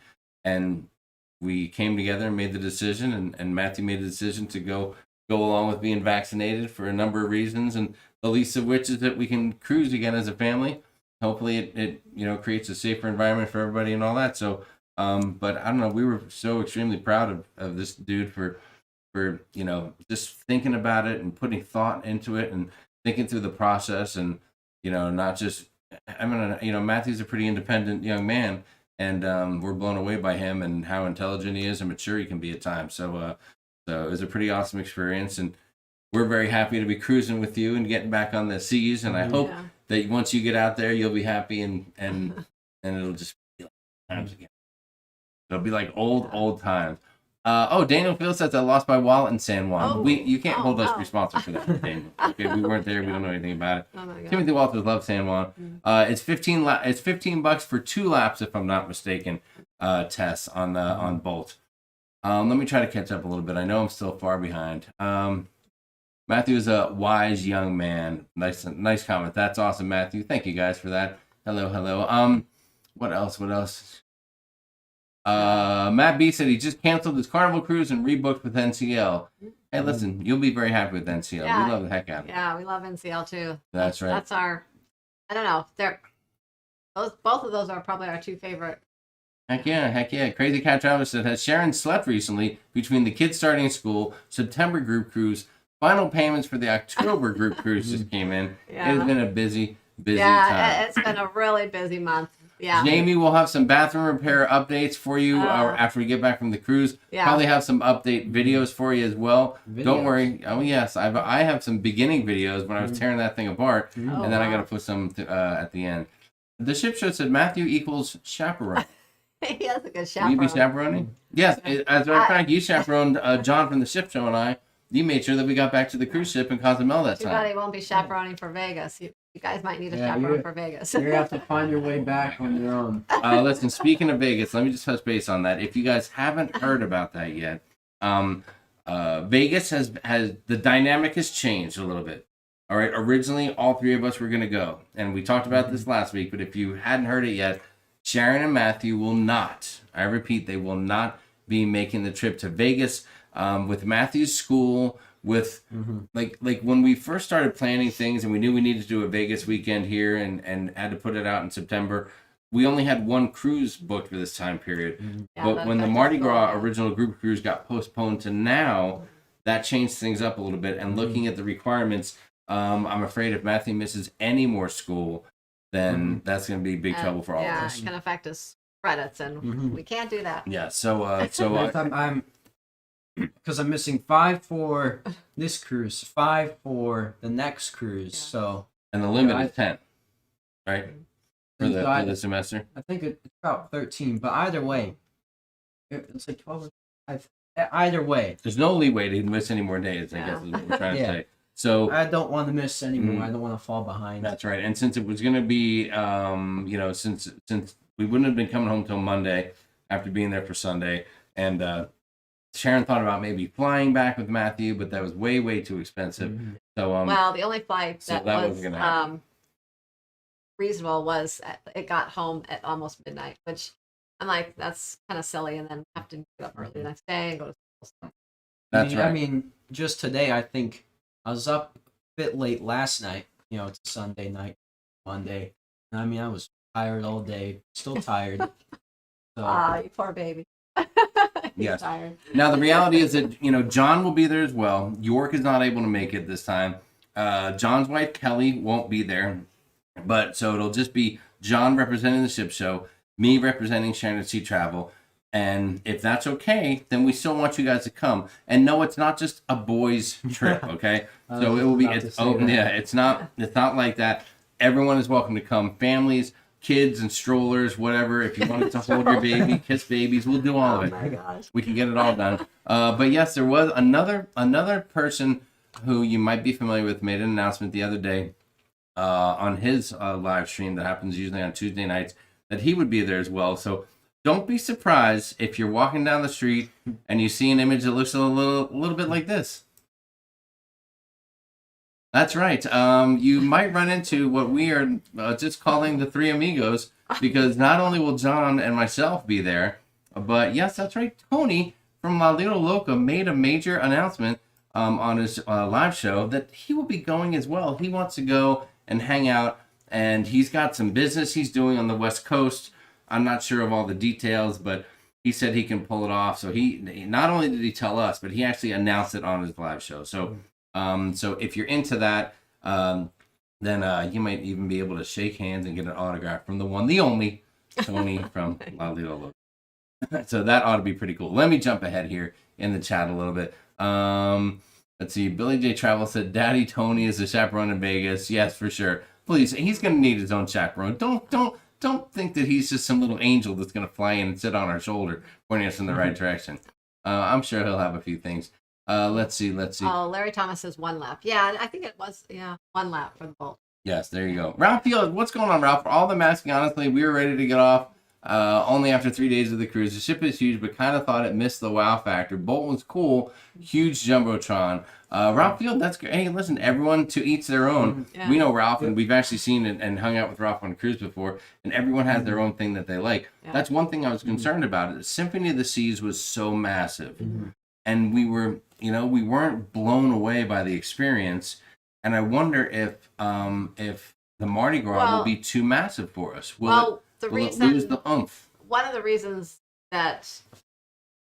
we came together and made the decision, and Matthew made the decision to go along with being vaccinated for a number of reasons, and the least of which is that we can cruise again as a family. Hopefully it creates a safer environment for everybody and all that. So but I don't know, we were so extremely proud of this dude for just thinking about it and putting thought into it and thinking through the process, and not just, Matthew's a pretty independent young man, and we're blown away by him and how intelligent he is and mature he can be at times. So it was a pretty awesome experience, and we're very happy to be cruising with you and getting back on the seas. And I hope that once you get out there, you'll be happy, and it'll just be like times again. It'll be like old times. Daniel Field says I lost my wallet in San Juan. You can't hold us responsible for that, Daniel. Okay, we weren't there. We don't know anything about it. Oh my God. Timothy Walters loves San Juan. It's $15 for 2 laps, if I'm not mistaken. Tess on Bolt. Let me try to catch up a little bit. I know I'm still far behind. Matthew is a wise young man. Nice comment. That's awesome, Matthew. Thank you guys for that. Hello. What else? Matt B said he just canceled his Carnival cruise and rebooked with NCL. Hey, listen, you'll be very happy with NCL. Yeah. We love the heck out of it. Yeah, we love NCL too. That's right. That's our, I don't know. Both of those are probably our 2 favorite. Heck yeah. Crazy Cat Travis said, has Sharon slept recently between the kids starting school, September group cruise, final payments for the October group cruise just came in. Yeah. It has been a busy time. Yeah, it's been a really busy month. Yeah. Jamie will have some bathroom repair updates for you after we get back from the cruise. Yeah. Probably have some update videos for you as well. Don't worry. Oh yes, I have some beginning videos when I was tearing that thing apart, and then I got to put some at the end. The ship show said Matthew equals chaperone. He has a good Will chaperone. you be chaperoning? Yes. As a matter of fact, you chaperoned John from the ship show and I. You made sure that we got back to the cruise ship in Cozumel that Too bad time. he won't be chaperoning for Vegas. You guys might need a Yeah, chaperone you- for Vegas. You're gonna have to find your way back on your own. Listen, speaking of Vegas, let me just touch base on that. If you guys haven't heard about that yet, Vegas has the dynamic has changed a little bit. All right, originally all three of us were going to go, and we talked about this last week. But if you hadn't heard it yet, Sharon and Matthew will not. I repeat, they will not be making the trip to Vegas. With Matthew's school, with like when we first started planning things, and we knew we needed to do a Vegas weekend here, and had to put it out in September. We only had one cruise booked for this time period. Yeah, But that when the affected Mardi the Gras whole- original group cruise got postponed to now, that changed things up a little bit. And looking at the requirements, I'm afraid if Matthew misses any more school, then that's going to be big trouble for all of Yeah, us. it can affect his credits, and we can't do that. Yeah. So I'm because I'm missing 5 for this cruise, 5 for the next cruise. So and the limit Yeah, is 10, right? For So I- the semester. I think it's about 13. But either way, it's like 12. Either way, There's no leeway to miss any more days. I guess is what we're trying to Yeah. say. So I don't want to miss anymore. I don't want to fall behind. that's right. And since it was going to be, since we wouldn't have been coming home till Monday after being there for Sunday, and Sharon thought about maybe flying back with Matthew, but that was way too expensive. So Well, the only flight so that that was wasn't gonna happen. reasonable was it got home at almost midnight, which I'm like, that's kind of silly, and then have to get up early the next day and go to school. that's right. I mean, just today, I think I was up a bit late last night. It's a Sunday night, Monday. And I mean, I was tired all day, still tired. So, You poor baby. He's Yes. tired. Now the reality is that John will be there as well. York is not able to make it this time. John's wife Kelly won't be there, but so it'll just be John representing the ship show, me representing Sharonatsea Travel, and if that's okay, then we still want you guys to come. And no, it's not just a boys trip, okay? So it will be. about to say that. It's not like that. Everyone is welcome to come. Families, kids, and strollers, whatever. If you wanted to hold your baby, kiss babies, we'll do all of it. Oh my gosh. We can get it all done. But yes, there was another person who you might be familiar with made an announcement the other day on his live stream that happens usually on Tuesday nights that he would be there as well. So don't be surprised if you're walking down the street and you see an image that looks a little bit like this. That's right. You might run into what we are just calling the Three Amigos, because not only will John and myself be there, but yes, that's right. Tony from La Little Loca made a major announcement on his live show that he will be going as well. He wants to go and hang out, and he's got some business he's doing on the West Coast. I'm not sure of all the details, but he said he can pull it off. So he not only did he tell us, but he actually announced it on his live show. So so if you're into that, then you might even be able to shake hands and get an autograph from the one, the only Tony from La Little Loca. So that ought to be pretty cool. Let me jump ahead here in the chat a little bit. Let's see. Billy J Travel said, "Daddy Tony is a chaperone in Vegas." Yes, for sure. Please, he's going to need his own chaperone. Don't think that he's just some little angel that's going to fly in and sit on our shoulder, pointing us in the right direction. I'm sure he'll have a few things. Let's see. Oh, Larry Thomas says 1 lap. Yeah, I think it was 1 lap for the bolt. Yes, there you go. Ralph Field, what's going on, Ralph? For all the masking, honestly, we were ready to get off only after 3 days of the cruise. The ship is huge, but kind of thought it missed the wow factor. Bolt was cool. Huge Jumbotron. Ralph Field, that's great. Hey, listen, everyone to each their own. Yeah. We know Ralph, and we've actually seen and hung out with Ralph on a cruise before, and everyone has their own thing that they like. Yeah. That's one thing I was concerned about. Symphony of the Seas was so massive, and we weren't blown away by the experience. And I wonder if the Mardi Gras will be too massive for us. Will it lose the oomph? One of the reasons that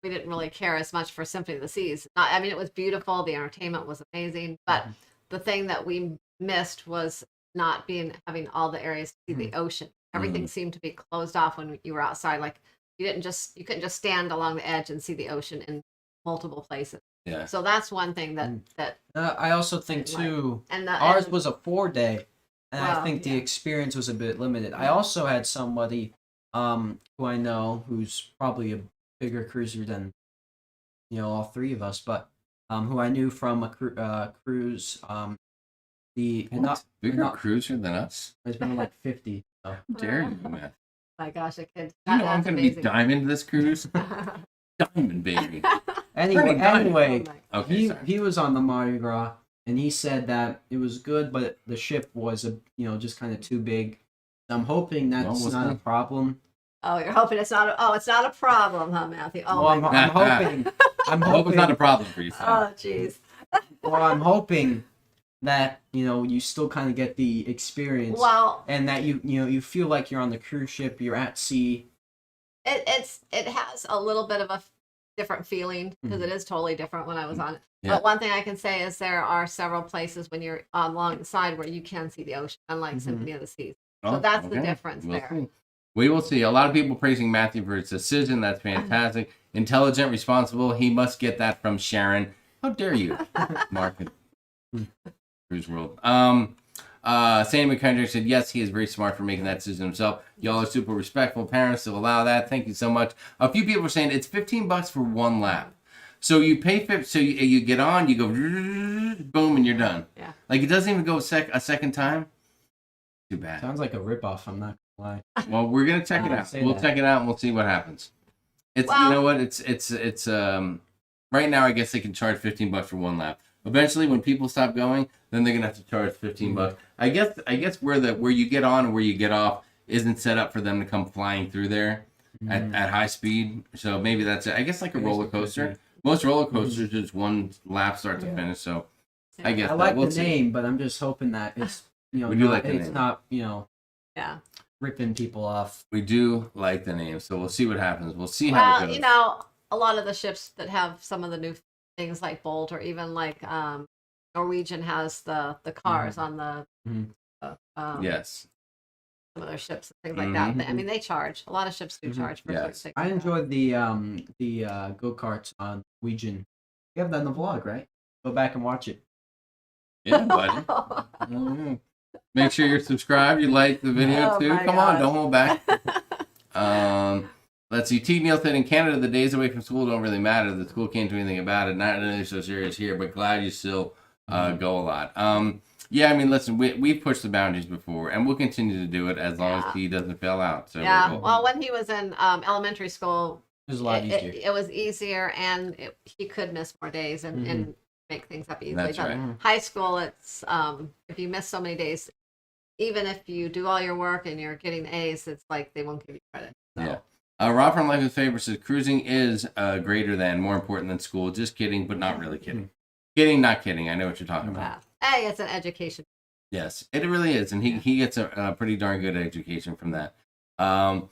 we didn't really care as much for Symphony of the Seas, it was beautiful, the entertainment was amazing, but the thing that we missed was not having all the areas to see the ocean. Everything seemed to be closed off when you were outside. Like you couldn't just stand along the edge and see the ocean in multiple places. Yeah. So that's one thing that I also think too, and ours was a 4-day, and I Well, think the yeah. experience was a bit limited. I also had somebody who I know who's probably a bigger cruiser than all three of us, but who I knew from a cruise the and What? not Bigger not, cruiser than us? it's been like 50. So. How dare you, man? My gosh, a kid. You know I'm That's going to be amazing. diamond this cruise. Diamond, baby. Anyway, Oh my- Okay, he sorry. he was on the Mardi Gras and he said that it was good, but the ship was just kind of too big. I'm hoping that's Well, we'll not a see. problem. Oh, you're hoping it's not. It's not a problem, huh, Matthew? Oh Well, my I'm God. hoping. I'm I hope it's hoping. not a problem for you, son. Oh, jeez. Well, I'm hoping that you still kind of get the experience, Well, and that you feel like you're on the cruise ship, you're at sea. it has a little bit of a different feeling because it is totally different when I was on it. Yeah. But one thing I can say is there are several places when you're along the side where you can see the ocean, unlike Symphony of the Seas. So Oh, that's the okay. difference We'll there. see. We will see. A lot of people praising Matthew for his decision. That's fantastic. Intelligent, responsible. He must get that from Sharon. How dare you, Mark? Cruise World. Sandy McCondrick said, yes, he is very smart for making that decision himself. Y'all are super respectful parents to allow that. Thank you so much. A few people are saying it's $15 for one lap. So you pay so you get on, you go boom, and you're done. Yeah. Like it doesn't even go a second time. Too bad. Sounds like a ripoff. I'm not gonna lie. Well, we're gonna check it out. Say We'll that. check it out and we'll see what happens. It's Well- you know what it's right now I guess they can charge $15 for one lap. Eventually, when people stop going, then they're gonna have to charge $15. I guess where you get on and where you get off isn't set up for them to come flying through there at high speed. So maybe that's it. I guess like a roller coaster. Most roller coasters is one lap start to finish. So I guess I like we'll the see. name, but I'm just hoping that it's We do like the it's name. not Yeah. ripping people off. We do like the name, so we'll see what happens. We'll see how it Well, goes. a lot of the ships that have some of the new things like Bolt or even like Norwegian has the cars on the Mhm. Yes. some of their ships and things like that. I Mhm. mean, they charge. A lot of ships do charge for certain Yes. things. I enjoyed the go karts on Norwegian. You have that in the vlog, right? Go back and watch it. Yeah, buddy. Mhm. Make sure you're subscribed. You like the video Oh too. my Come on, gosh. don't hold back. Let's see. T. Neil said in Canada, the days away from school don't really matter. The school can't do anything about it. Not really so serious here, but glad you still go a lot. Yeah, I mean, listen, we've pushed the boundaries before, and we'll continue to do it as long as he doesn't fail out. So Yeah. we'll- Well, when he was in elementary school, It was a lot easier. it was easier, and he could miss more days and make things up easily. That's But right. high school, it's if you miss so many days, even if you do all your work and you're getting A's, it's like they won't give you credit. So. Yeah. Rob from Life with Favor says cruising is greater than, more important than school. Just kidding, but not really kidding. Kidding, not kidding. I know what you're talking about. Yeah. Hey, it's an education. Yes, it really is, and he gets a pretty darn good education from that. Kevin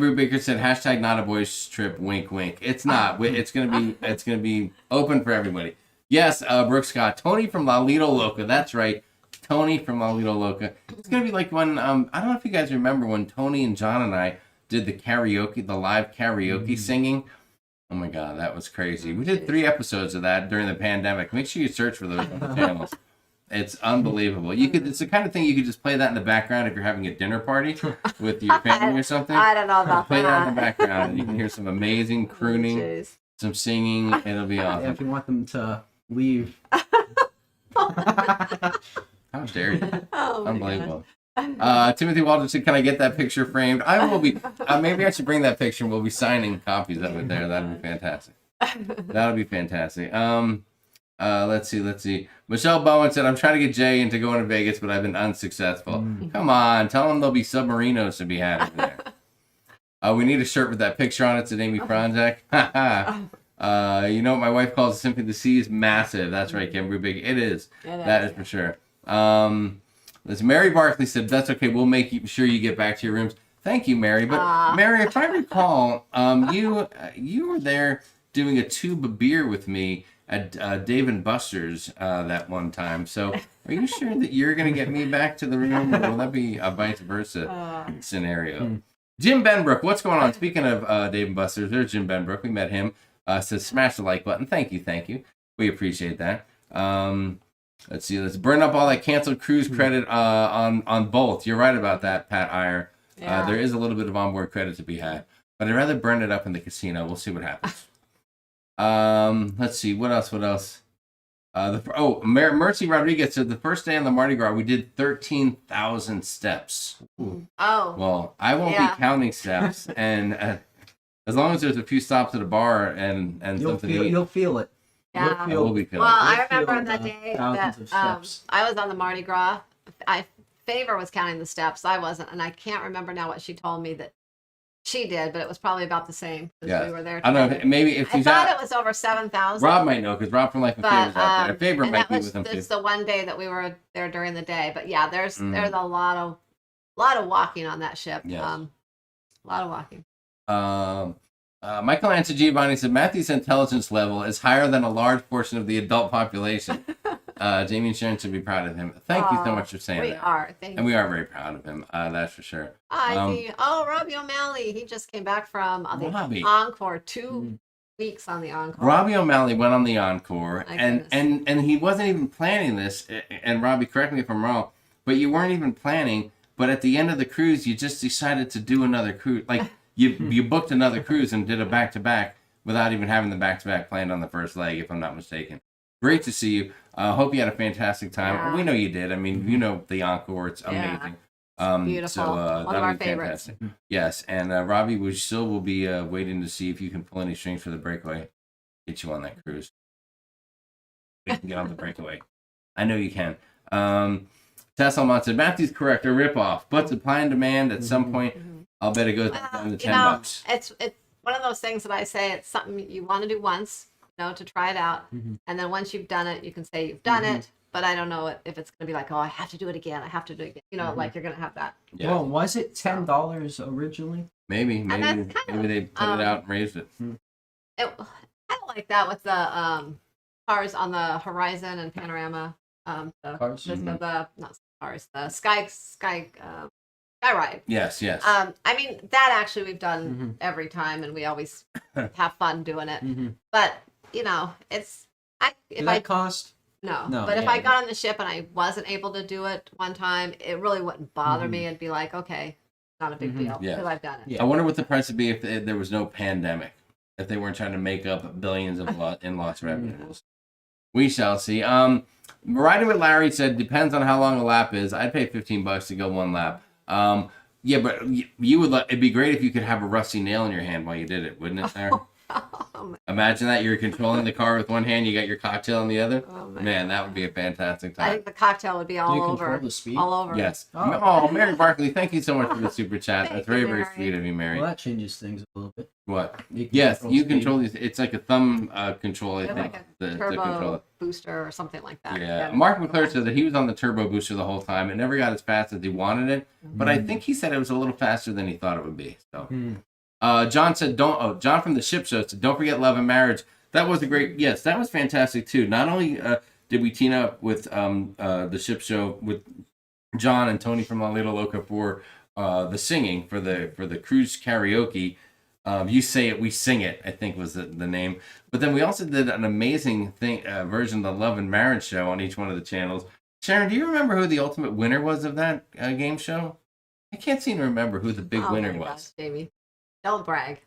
Brubaker said hashtag not a boys trip. Wink, wink. It's not. It's gonna be open for everybody. Yes, Brooke Scott, Tony from La Lido Loca. That's right, Tony from La Lido Loca. It's gonna be like when I don't know if you guys remember when Tony and John and I did the live karaoke singing. Oh my God, that was crazy. We did 3 episodes of that during the pandemic. Make sure you search for those on the channels. It's unbelievable. It's the kind of thing you could just play that in the background if you're having a dinner party with your family or something. I don't know about Play that in the that. background and you can hear some amazing crooning, Jeez. some singing. It'll be Yeah, awesome. if you want them to leave. How dare you? Oh, my Unbelievable. Timothy Walter said, "Can I get that picture framed?" I will be. Maybe I should bring that picture. We'll be signing copies of it there. That'll be fantastic. That'll be fantastic. Let's see. Michelle Bowen said, "I'm trying to get Jay into going to Vegas, but I've been unsuccessful." Come on, tell him there'll be submarinos to be had over there. We need a shirt with that picture on it, said Amy Franzek. You know what my wife calls the Symphony of the Sea is massive. That's right, Kim Rubik. It is. That is for sure. Mary Barkley said, "That's okay. We'll make sure you get back to your rooms." Thank you, Mary. But Mary, if I recall, you were there doing a tube of beer with me at Dave & Buster's that one time. So are you sure that you're going to get me back to the room? Or will that be a vice versa scenario? Jim Benbrook, what's going on? Speaking of Dave & Buster's, there's Jim Benbrook. We met him. Says smash the like button. Thank you. We appreciate that. Let's see. Let's burn up all that canceled cruise credit on both. You're right about that, Pat Iyer. Yeah. There is a little bit of onboard credit to be had, but I'd rather burn it up in the casino. We'll see what happens. Let's see. What else? Mercy Rodriguez said the first day on the Mardi Gras we did 13,000 steps. Oh, Well, I won't be counting steps, and as long as there's a few stops at a bar and something to eat, you'll feel it. yeah. I will be feeling. Well, it. I remember feel that the day thousands that of steps. I was on the Mardi Gras. Favor was counting the steps. I wasn't, and I can't remember now what she told me that she did, but it was probably about the same because Yeah. we were there. I don't know. together. Maybe if I she's thought out, it was over 7,000. Rob might know because Rob from Life of Favor's out there. Favorite and might that be was with him too. just the one day that we were there during the day. But yeah, there's a lot of walking on that ship. Yes. A lot of walking. Michael Ansa Giovanni said Matthew's intelligence level is higher than a large portion of the adult population. Jamie and Sharon should be proud of him. Thank you so much for saying we that. are. Thank And you. we are very proud of him. That's for sure. I see. Oh, Robbie O'Malley. He just came back from the Robbie. Encore. 2 weeks on the Encore. Robbie O'Malley went on the Encore, My and he wasn't even planning this. And Robbie, correct me if I'm wrong, but you weren't even planning. But at the end of the cruise, you just decided to do another cruise. Like you booked another cruise and did a back-to-back without even having the back-to-back planned on the first leg, if I'm not mistaken. Great to see you. Hope you had a fantastic time. Yeah. We know you did. I mean, you know the Encore. It's amazing. Beautiful. So, One of that'll our be favorites. fantastic. Yes, and Robbie, we still will be waiting to see if you can pull any strings for the breakaway. Get you on that cruise. We can get on the breakaway. I know you can. Tesselmont said, Matthew's correct, a ripoff, but supply and demand at some point, I'll bet it goes down to $10. It's one of those things that I say it's something you want to do once, to try it out. And then once you've done it, you can say you've done it, but I don't know if it's going to be like, oh, I have to do it again. I have to do it again. Like you're going to have that. Yeah. Well, was it $10 originally? Maybe that's kind of, they put it out and raised it. I don't like that with the cars on the Horizon and Panorama. The Cars? not cars, the Sky Ride. Yes. I mean, that actually we've done every time, and we always have fun doing it. But it's Did that cost? No, No, but if yeah. I got on the ship and I wasn't able to do it one time, it really wouldn't bother me. It'd be like, okay, not a big deal Yeah. because I've done it. Yeah. I wonder what the price would be if there was no pandemic, if they weren't trying to make up billions of in lost revenues. We shall see. Riding with Larry said, depends on how long a lap is. I'd pay $15 to go one lap. Yeah, but you would. It'd be great if you could have a rusty nail in your hand while you did it, wouldn't it, Larry? Imagine that you're controlling the car with one hand, you got your cocktail in the other. Oh, Man, that would be a fantastic I time. think the cocktail would be Do all you over. control the speed? All over. Yes. Oh. Oh, Mary Barkley, thank you so much for the super chat. Thank That's very, you, very Mary. sweet of you, Mary. Well, that changes things a little bit. What? You Yes, you speed. control these. It's like a thumb control, I It's think, like a to control turbo it. booster or something like that. Yeah, Mark McClure said that he was on the turbo booster the whole time. It never got as fast as he wanted it, but I think he said it was a little faster than he thought it would be. So, John said, John from the Ship Show said, don't forget Love and Marriage. That was a great, yes, that was fantastic too. Not only did we team up with the Ship Show with John and Tony from La Lita Loca for the singing for the cruise karaoke. You Say It, We Sing It, I think was the name. But then we also did an amazing version of the Love and Marriage show on each one of the channels. Sharon, do you remember who the ultimate winner was of that game show? I can't seem to remember who the big winner my was. gosh, Jamie. Don't brag.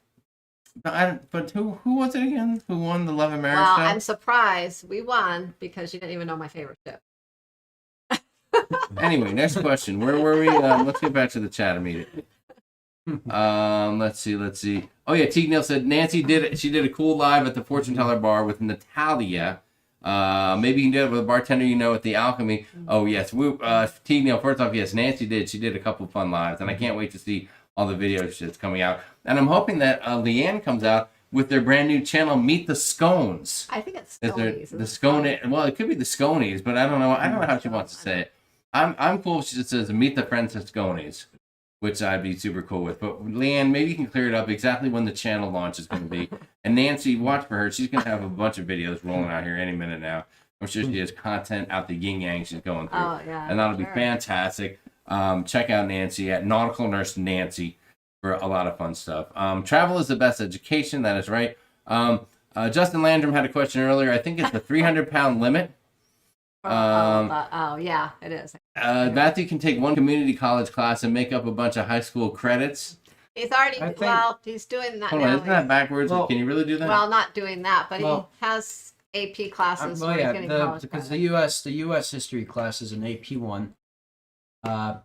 But who was it again? Who won the Love and Marriage Well, show? I'm surprised we won because you didn't even know my favorite ship. Anyway, next question. Where were we? Let's get back to the chat immediately. Let's see. Oh yeah, Teague Neal said Nancy did it. She did a cool live at the Fortune Teller bar with Natalia. Maybe you can do it with a bartender you know at the Alchemy. Oh yes, Teague Neal. First off, yes, Nancy did. She did a couple fun lives, and I can't wait to see all the videos that's coming out. And I'm hoping that Leanne comes out with their brand new channel, Meet the Scones. I think it's Is there Stonies. the Scone? Well, it could be the Sconies, but I don't know. I don't know how she wants to say it. I'm cool if she just says Meet the Franciscones, which I'd be super cool with. But Leanne, maybe you can clear it up exactly when the channel launch is going to be. And Nancy, watch for her. She's going to have a bunch of videos rolling out here any minute now. I'm sure she has content out the yin yang she's going through. Oh, yeah. And that'll be sure. fantastic. Check out Nancy at Nautical Nurse Nancy for a lot of fun stuff. Travel is the best education. That is right. Justin Landrum had a question earlier. I think it's the 300-pound limit. Yeah, it is. Matthew can take one community college class and make up a bunch of high school credits. He's already, I think- he's doing that Hold now. on, isn't that backwards? Well- Can you really do that? Well, not doing that, but Well- he has AP classes well, for yeah, getting college because credit. the U.S. history class is an AP one,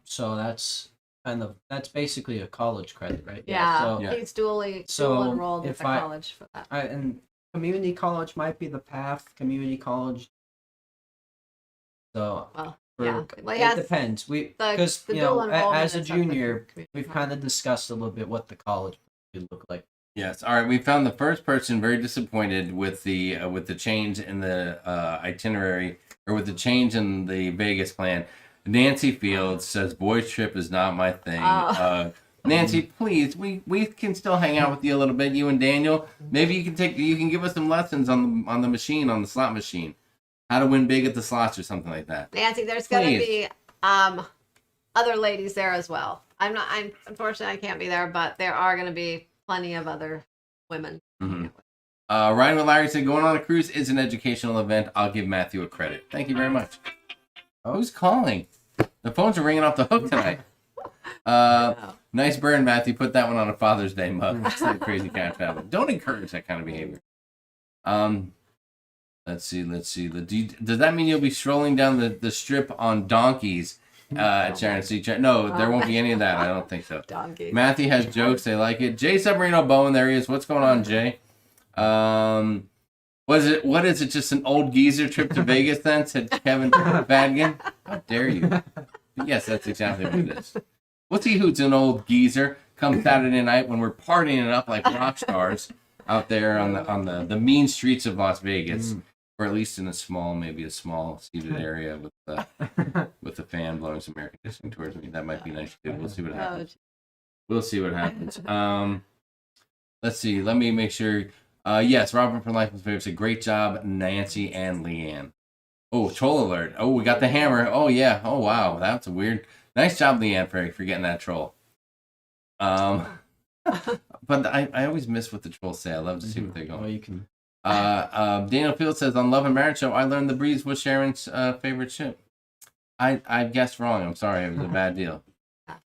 so that's basically a college credit, right? Yeah, So, Yeah. he's dual So, enrolled with if the I- college for that. and community college might be the path. Community college. So, Well, for, yeah. Well, it yes, depends. the Because you dual know, enrollment as a is up with junior, community we've college. kind of discussed a little bit what the college would look like. Yes. All right. We found the first person very disappointed with the change in the itinerary, or with the change in the Vegas plan. Nancy Fields says, "Boys trip is not my thing." Oh. Nancy, please, we can still hang out with you a little bit. You and Daniel, maybe you can give us some lessons on the machine, on the slot machine, how to win big at the slots or something like that. Nancy, there's going to Please. be other ladies there as well. I'm unfortunately I can't be there, but there are going to be plenty of other women. Mhm. Ryan with Larry said, "Going on a cruise is an educational event. I'll give Matthew a credit." Thank you very much. Who's calling? The phones are ringing off the hook tonight. Nice burn, Matthew. Put that one on a Father's Day mug. That's crazy cat travel. Don't encourage that kind of behavior. Let's see. Does that mean you'll be strolling down the strip on donkeys at sharonatsea? No, there won't be any of that. I don't think so. Donkey. Matthew has jokes. They like it. Jay Submarino Bowen, there he is. What's going on, Jay? What is it? Just an old geezer trip to Vegas then? Said Kevin Fadigan. How dare you? But yes, that's exactly what it is. We'll see who's an old geezer come Saturday night when we're partying it up like rock stars out there on the mean streets of Las Vegas, or at least in maybe a small seated area with a fan blowing some air conditioning towards me. That might be nice too. We'll see what happens. We'll see what happens. Let's see. Let me make sure. Yes, Robin from Life with Favorites. A great job, Nancy and Leanne. Oh, troll alert. Oh, we got the hammer. Oh, yeah. Oh, wow. That's a weird. Nice job, Leanne, for getting that troll. But I always miss what the trolls say. I love to see what they're going. Well, you can. Daniel Field says, on Love and Marriage Show, I learned the breeze was Sharon's favorite ship. I guessed wrong. I'm sorry. It was a bad deal.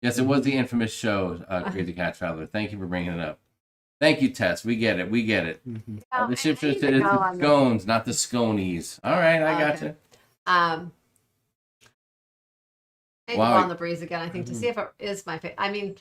Yes, it was the infamous show, Crazy Cat Traveler. Thank you for bringing it up. Thank you, Tess. We get it. The ship shows that it's the scones, not the sconies. All right, I got you. Maybe go on the breeze again, I think, to see if it is my favorite. I mean,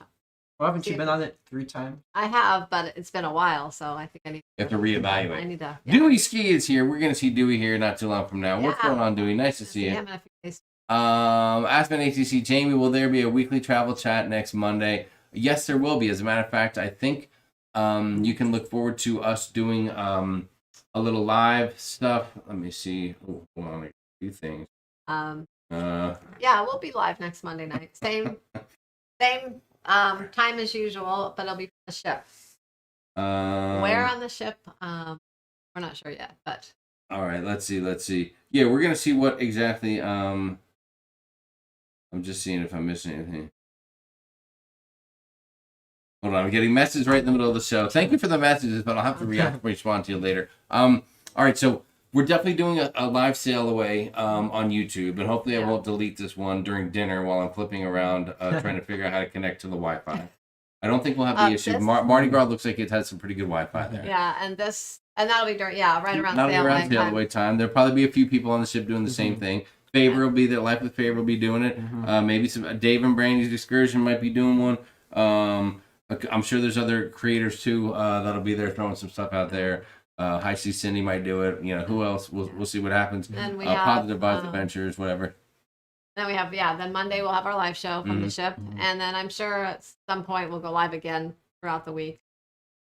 Well, haven't you been on it 3 times? I have, but it's been a while, so I think I need You have to reevaluate. I need to. Dewey Ski is here. We're going to see Dewey here not too long from now. What's Yeah. going on, Dewey? Nice to see you. him in a few days. Aspen ATC, Jamie, will there be a weekly travel chat next Monday? Yes, there will be. As a matter of fact, I think you can look forward to us doing a little live stuff. Let me see. Oh, hold on, a few things. Yeah, we'll be live next Monday night. Same time as usual, but it'll be from the ship. Where on the ship? We're not sure yet, but all right, let's see. Yeah, we're gonna see what exactly. I'm just seeing if I'm missing anything. Hold on, I'm getting messages right in the middle of the show. Thank you for the messages, but I'll have to respond to you later. All right, so we're definitely doing a live sail away on YouTube, and hopefully I won't delete this one during dinner while I'm flipping around trying to figure out how to connect to the Wi-Fi. I don't think we'll have the issue. Mardi Gras looks like it has some pretty good Wi-Fi there. yeah, and that'll be during right around That'll be sail around sail time. away time. There'll probably be a few people on the ship doing the same thing. Favor will be there. Life with Favor will be doing it. Maybe some Dave and Brandy's excursion might be doing one. I'm sure there's other creators too that'll be there throwing some stuff out there. High C Cindy might do it. You know, who else? We'll see what happens. And we Positive have Vibes Adventures, whatever. then we have then Monday we'll have our live show from the ship, and then I'm sure at some point we'll go live again throughout the week.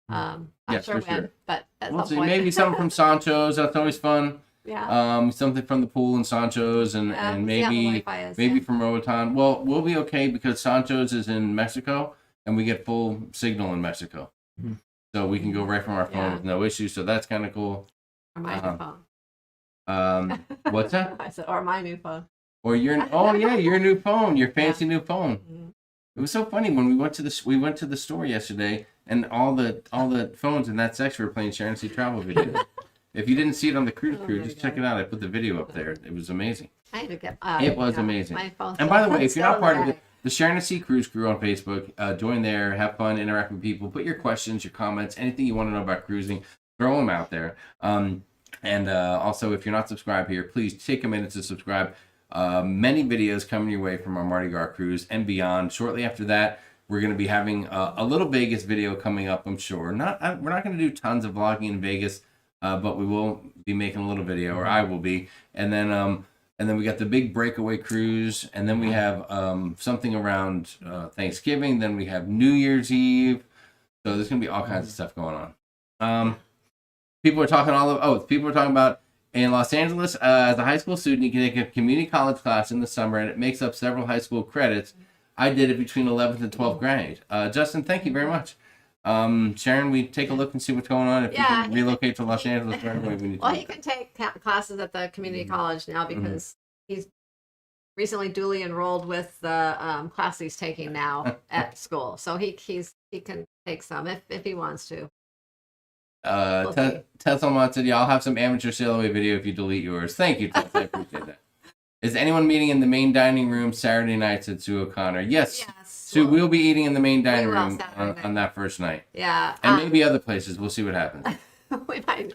I'm Yes, sure for when, sure. but at We'll some see. point. Maybe something from Sancho's. That's always fun. Yeah. Something from the pool and Sancho's, and See how the maybe Wi-Fi is, maybe yeah. from Roatan. Well, we'll be okay because Sancho's is in Mexico, and we get full signal in Mexico, so we can go right from our phone with no issue. So that's kind of cool. Or my new phone. What's that? I said, or my new phone. Or your your new phone, your fancy new phone. It was so funny when we went to the store yesterday, and all the phones in that section were playing Sharonatsea travel videos. If you didn't see it on the cruise crew, just check it out. I put the video up there. It was amazing. I need to get. It was amazing. My phone. And by the way, if you're not part of it, the Sharonatsea Cruise Crew on Facebook, join there, have fun, interact with people, put your questions, your comments, anything you want to know about cruising, throw them out there. And also, if you're not subscribed here, please take a minute to subscribe. Many videos coming your way from our Mardi Gras cruise and beyond. Shortly after that, we're going to be having a little Vegas video coming up, I'm sure. We're not going to do tons of vlogging in Vegas, but we will be making a little video, or I will be. And then we got the big breakaway cruise, and then we have something around Thanksgiving. Then we have New Year's Eve. So there's going to be all kinds of stuff going on. People are talking about in Los Angeles, as a high school student, you can take a community college class in the summer, and it makes up several high school credits. I did it between 11th and 12th grade. Justin, thank you very much. Sharon, we take a look and see what's going on. If you can relocate to Los Angeles, right away, we need to. Well, he can take classes at the community college now because he's recently duly enrolled with the class he's taking now at school. So he can take some if he wants to. Tesla said, "Yeah, I'll have some amateur sail away video if you delete yours." Thank you, Tess. I appreciate that. Is anyone meeting in the main dining room Saturday night? Said Sue O'Connor. Yes. Sue, we'll be eating in the main dining room on that first night. Yeah. And maybe other places. We'll see what happens. We might,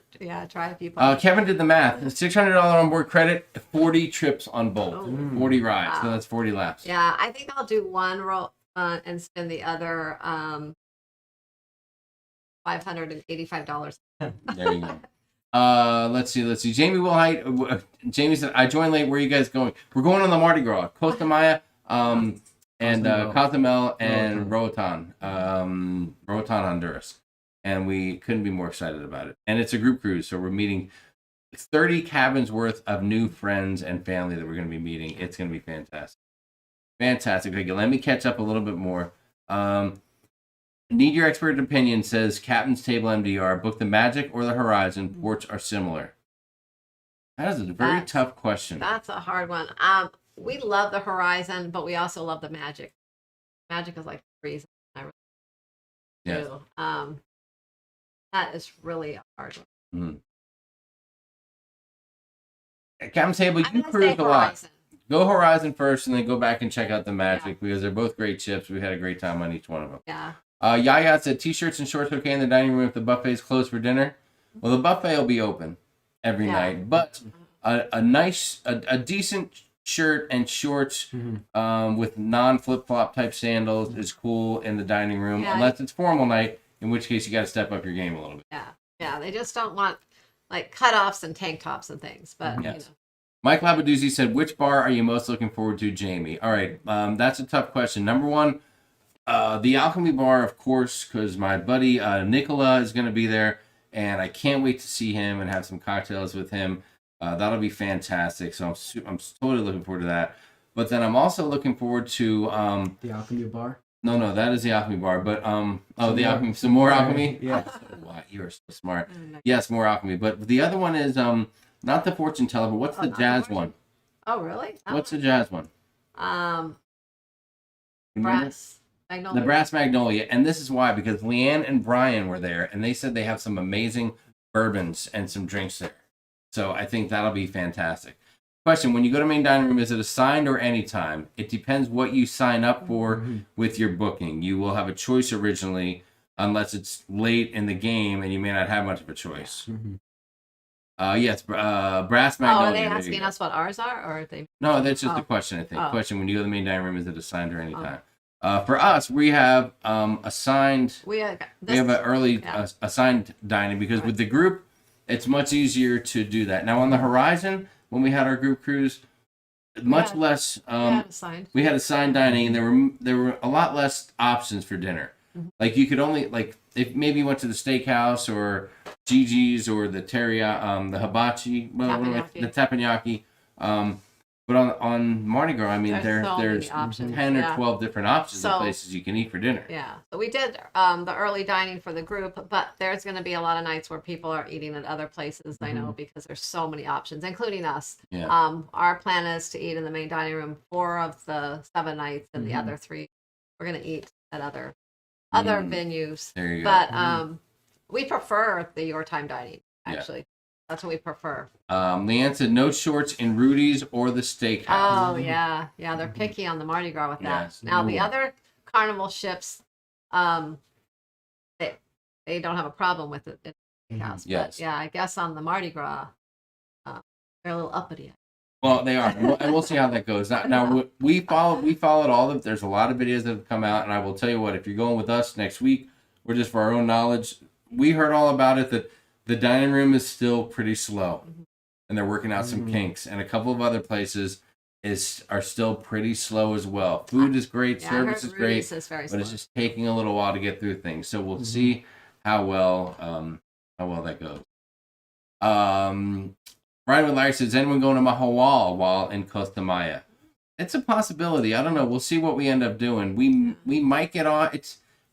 try a few places. Kevin did the math. $600 onboard credit, 40 trips on both, 40 rides. Wow. So that's 40 laps. Yeah, I think I'll do one roll and spend the other $585. There you go. Let's see. Jamie Wilhite. Jamie said, "I joined late. Where are you guys going?" We're going on the Mardi Gras, Costa Maya, and Cozumel and Roatan, Honduras, and we couldn't be more excited about it. And it's a group cruise, so we're meeting 30 cabins worth of new friends and family that we're going to be meeting. It's going to be fantastic. Fantastic. Okay, let me catch up a little bit more. Need your expert opinion, says Captain's Table MDR. Book the Magic or the Horizon. Ports are similar. That is a very tough question. That's a hard one. We love the Horizon, but we also love the Magic. Magic is like the reason I really do. That is really a hard one. Captain's Table, you cruised a lot. Go Horizon first and then go back and check out the Magic because they're both great ships. We had a great time on each one of them. Yeah. Yaya said, "T-shirts and shorts okay in the dining room if the buffet's closed for dinner?" Well, the buffet will be open every night, but a decent shirt and shorts with non-flip-flop type sandals is cool in the dining room, unless it's formal night, in which case you got to step up your game a little bit. Yeah. They just don't want like cutoffs and tank tops and things, but yes. Mike Labaduzzi said, "Which bar are you most looking forward to, Jamie?" All right, that's a tough question. Number one, the Alchemy Bar, of course, because my buddy Nicola is going to be there, and I can't wait to see him and have some cocktails with him. That'll be fantastic. So I'm totally looking forward to that. But then I'm also looking forward to the Alchemy Bar. No, that is the Alchemy Bar. But Alchemy, some more Alchemy. Yeah. Wow, you are so smart. Yes, more Alchemy. But the other one is not the Fortune Teller, but what's the jazz one? Oh, really? What's the jazz one? Brass Magnolia. The Brass Magnolia. And this is why, because Leanne and Brian were there, and they said they have some amazing bourbons and some drinks there. So I think that'll be fantastic. Question, when you go to main dining room, is it assigned or anytime? It depends what you sign up for with your booking. You will have a choice originally, unless it's late in the game and you may not have much of a choice. Yes, Brass Magnolia. Oh, are they asking us what ours are? Or are they? No, that's just a question, I think. Question, when you go to the main dining room, is it assigned or anytime? For us, we have assigned. We have an early assigned dining because with the group, it's much easier to do that. Now on the Horizon, when we had our group cruise, much less. We had assigned dining, and there were a lot less options for dinner. Like you could only if maybe you went to the steakhouse or Gigi's or the teriyaki, the hibachi, the teppanyaki. But on Mardi Gras, I mean, there's 10 or 12 different options of places you can eat for dinner. Yeah. So we did the early dining for the group, but there's going to be a lot of nights where people are eating at other places, I know, because there's so many options, including us. Yeah. Our plan is to eat in the main dining room 4 of the 7 nights, and the other 3 we're going to eat at other venues. There you go. But we prefer the your time dining, actually. Yeah. That's what we prefer. Leanne said no shorts in Rudy's or the steakhouse. Oh, yeah. Yeah, they're picky on the Mardi Gras with that. Yes. Now, the other carnival ships, they don't have a problem with it in the steakhouse. Yes. But, yeah, I guess on the Mardi Gras, They're a little uppity. Well, they are, and we'll see how that goes. Now we followed all of. There's a lot of videos that have come out, and I will tell you what. If you're going with us next week, we're just for our own knowledge. We heard all about it. That the dining room is still pretty slow, and they're working out some kinks, and a couple of other places are still pretty slow as well. Food is great, service is great, but it's just taking a little while to get through things. So we'll see how well that goes. Brian with Larry says, is anyone going to Mahawal while in Costa Maya? It's a possibility. I don't know. We'll see what we end up doing. We might get on. I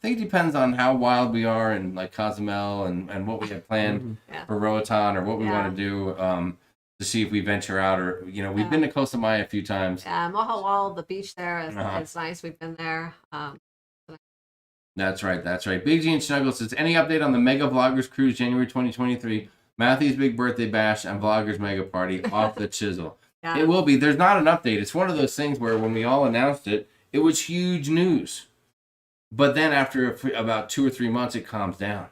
think it depends on how wild we are and like Cozumel and what we have planned for Roatan or what we want to do to see if we venture out or, we've been to Costa Maya a few times. Yeah, Mahawal, the beach there is nice. We've been there. That's right. Big G and Snuggle says, any update on the Mega Vloggers Cruise January 2023? Matthew's big birthday bash and Vloggers Mega Party off the chisel. Yeah. It will be. There's not an update. It's one of those things where when we all announced it, it was huge news. But then after about 2 or 3 months, it calms down.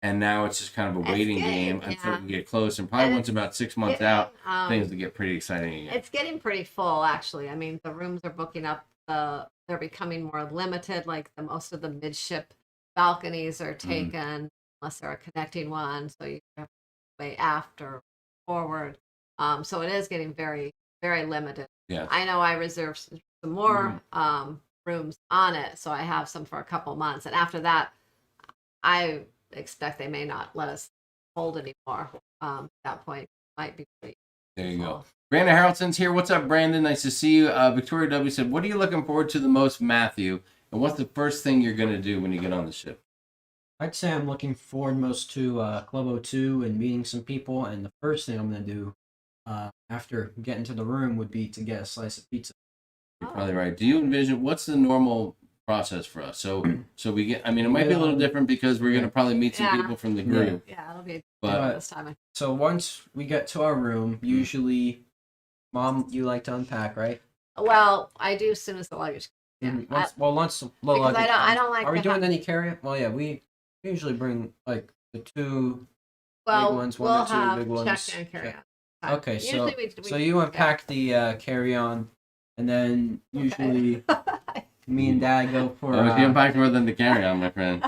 And now it's just kind of a waiting game until we get close. And probably once about 6 months out, things will get pretty exciting again. It's getting pretty full, actually. I mean, the rooms are booking up. They're becoming more limited. Like most of the midship balconies are taken, unless they're a connecting one. So you have way after forward, so it is getting very, very limited. Yeah, I know I reserved some more rooms on it, so I have some for a couple months, and after that I expect they may not let us hold anymore. At that point might be pretty there you go. Brandon Harrelson's here. What's up, Brandon? Nice to see you. Victoria W said, what are you looking forward to the most, Matthew, and what's the first thing you're going to do when you get on the ship? I'd say I'm looking forward most to Club 02 and meeting some people. And the first thing I'm going to do after getting to the room would be to get a slice of pizza. You're probably right. Do you envision, what's the normal process for us? So we get, I mean, it might be a little different because we're going to probably meet some people from the group. Yeah, it'll be this time. So once we get to our room, usually, Mom, you like to unpack, right? Well, I do as soon as the luggage. Yeah. Once the luggage. I don't like. Are we doing any carry? Well, yeah, we usually bring like the two big ones, one or two big ones. Check and carry on. Okay, so you unpack the carry-on, and then usually me and Dad go for. Oh, you unpack more than the carry-on, my friend.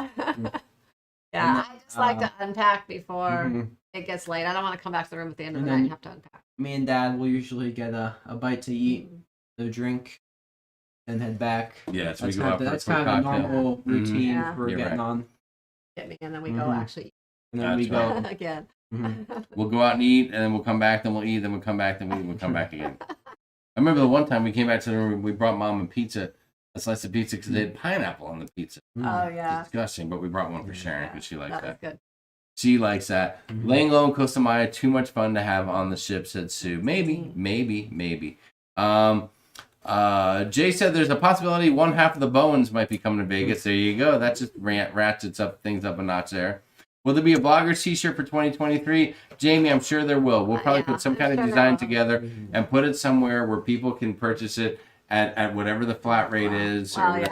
Yeah, I just like to unpack before it gets late. I don't want to come back to the room at the end of the night and have to unpack. Me and Dad will usually get a bite to eat, a drink, and head back. Yeah, so we go out for that's kind of a normal routine for getting on. Get me, and then we go actually eat. And then we go again. We'll go out and eat, and then we'll come back, then we'll eat, then we'll come back, then we'll come back again. I remember the one time we came back to the room, we brought Mom a slice of pizza, because they had pineapple on the pizza. Oh, yeah. Disgusting, but we brought one for Sharon, because she likes that. Good. She likes that. Laying low in Costa Maya, too much fun to have on the ship, said Sue. Maybe. Jay said there's a possibility one half of the Bowens might be coming to Vegas. There you go. That just ratchets things up a notch there. Will there be a Bloggers t-shirt for 2023? Jamie, I'm sure there will. We'll probably put some kind of design together and put it somewhere where people can purchase it at whatever the flat rate is. Well, I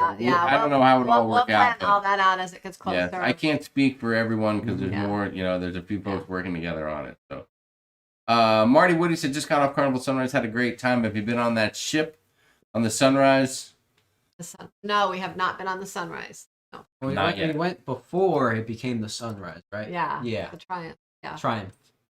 don't know how it all work out. We'll plan all that out as it gets closer. Yeah, I can't speak for everyone because there's more, there's a few folks working together on it. So, Marty Woody said, just got off Carnival Sunrise, had a great time. Have you been on that ship on the Sunrise? No, we have not been on the Sunrise. No. Well, not yet. We went before it became the Sunrise, right? Yeah. Yeah. The Triumph. Yeah. Triumph.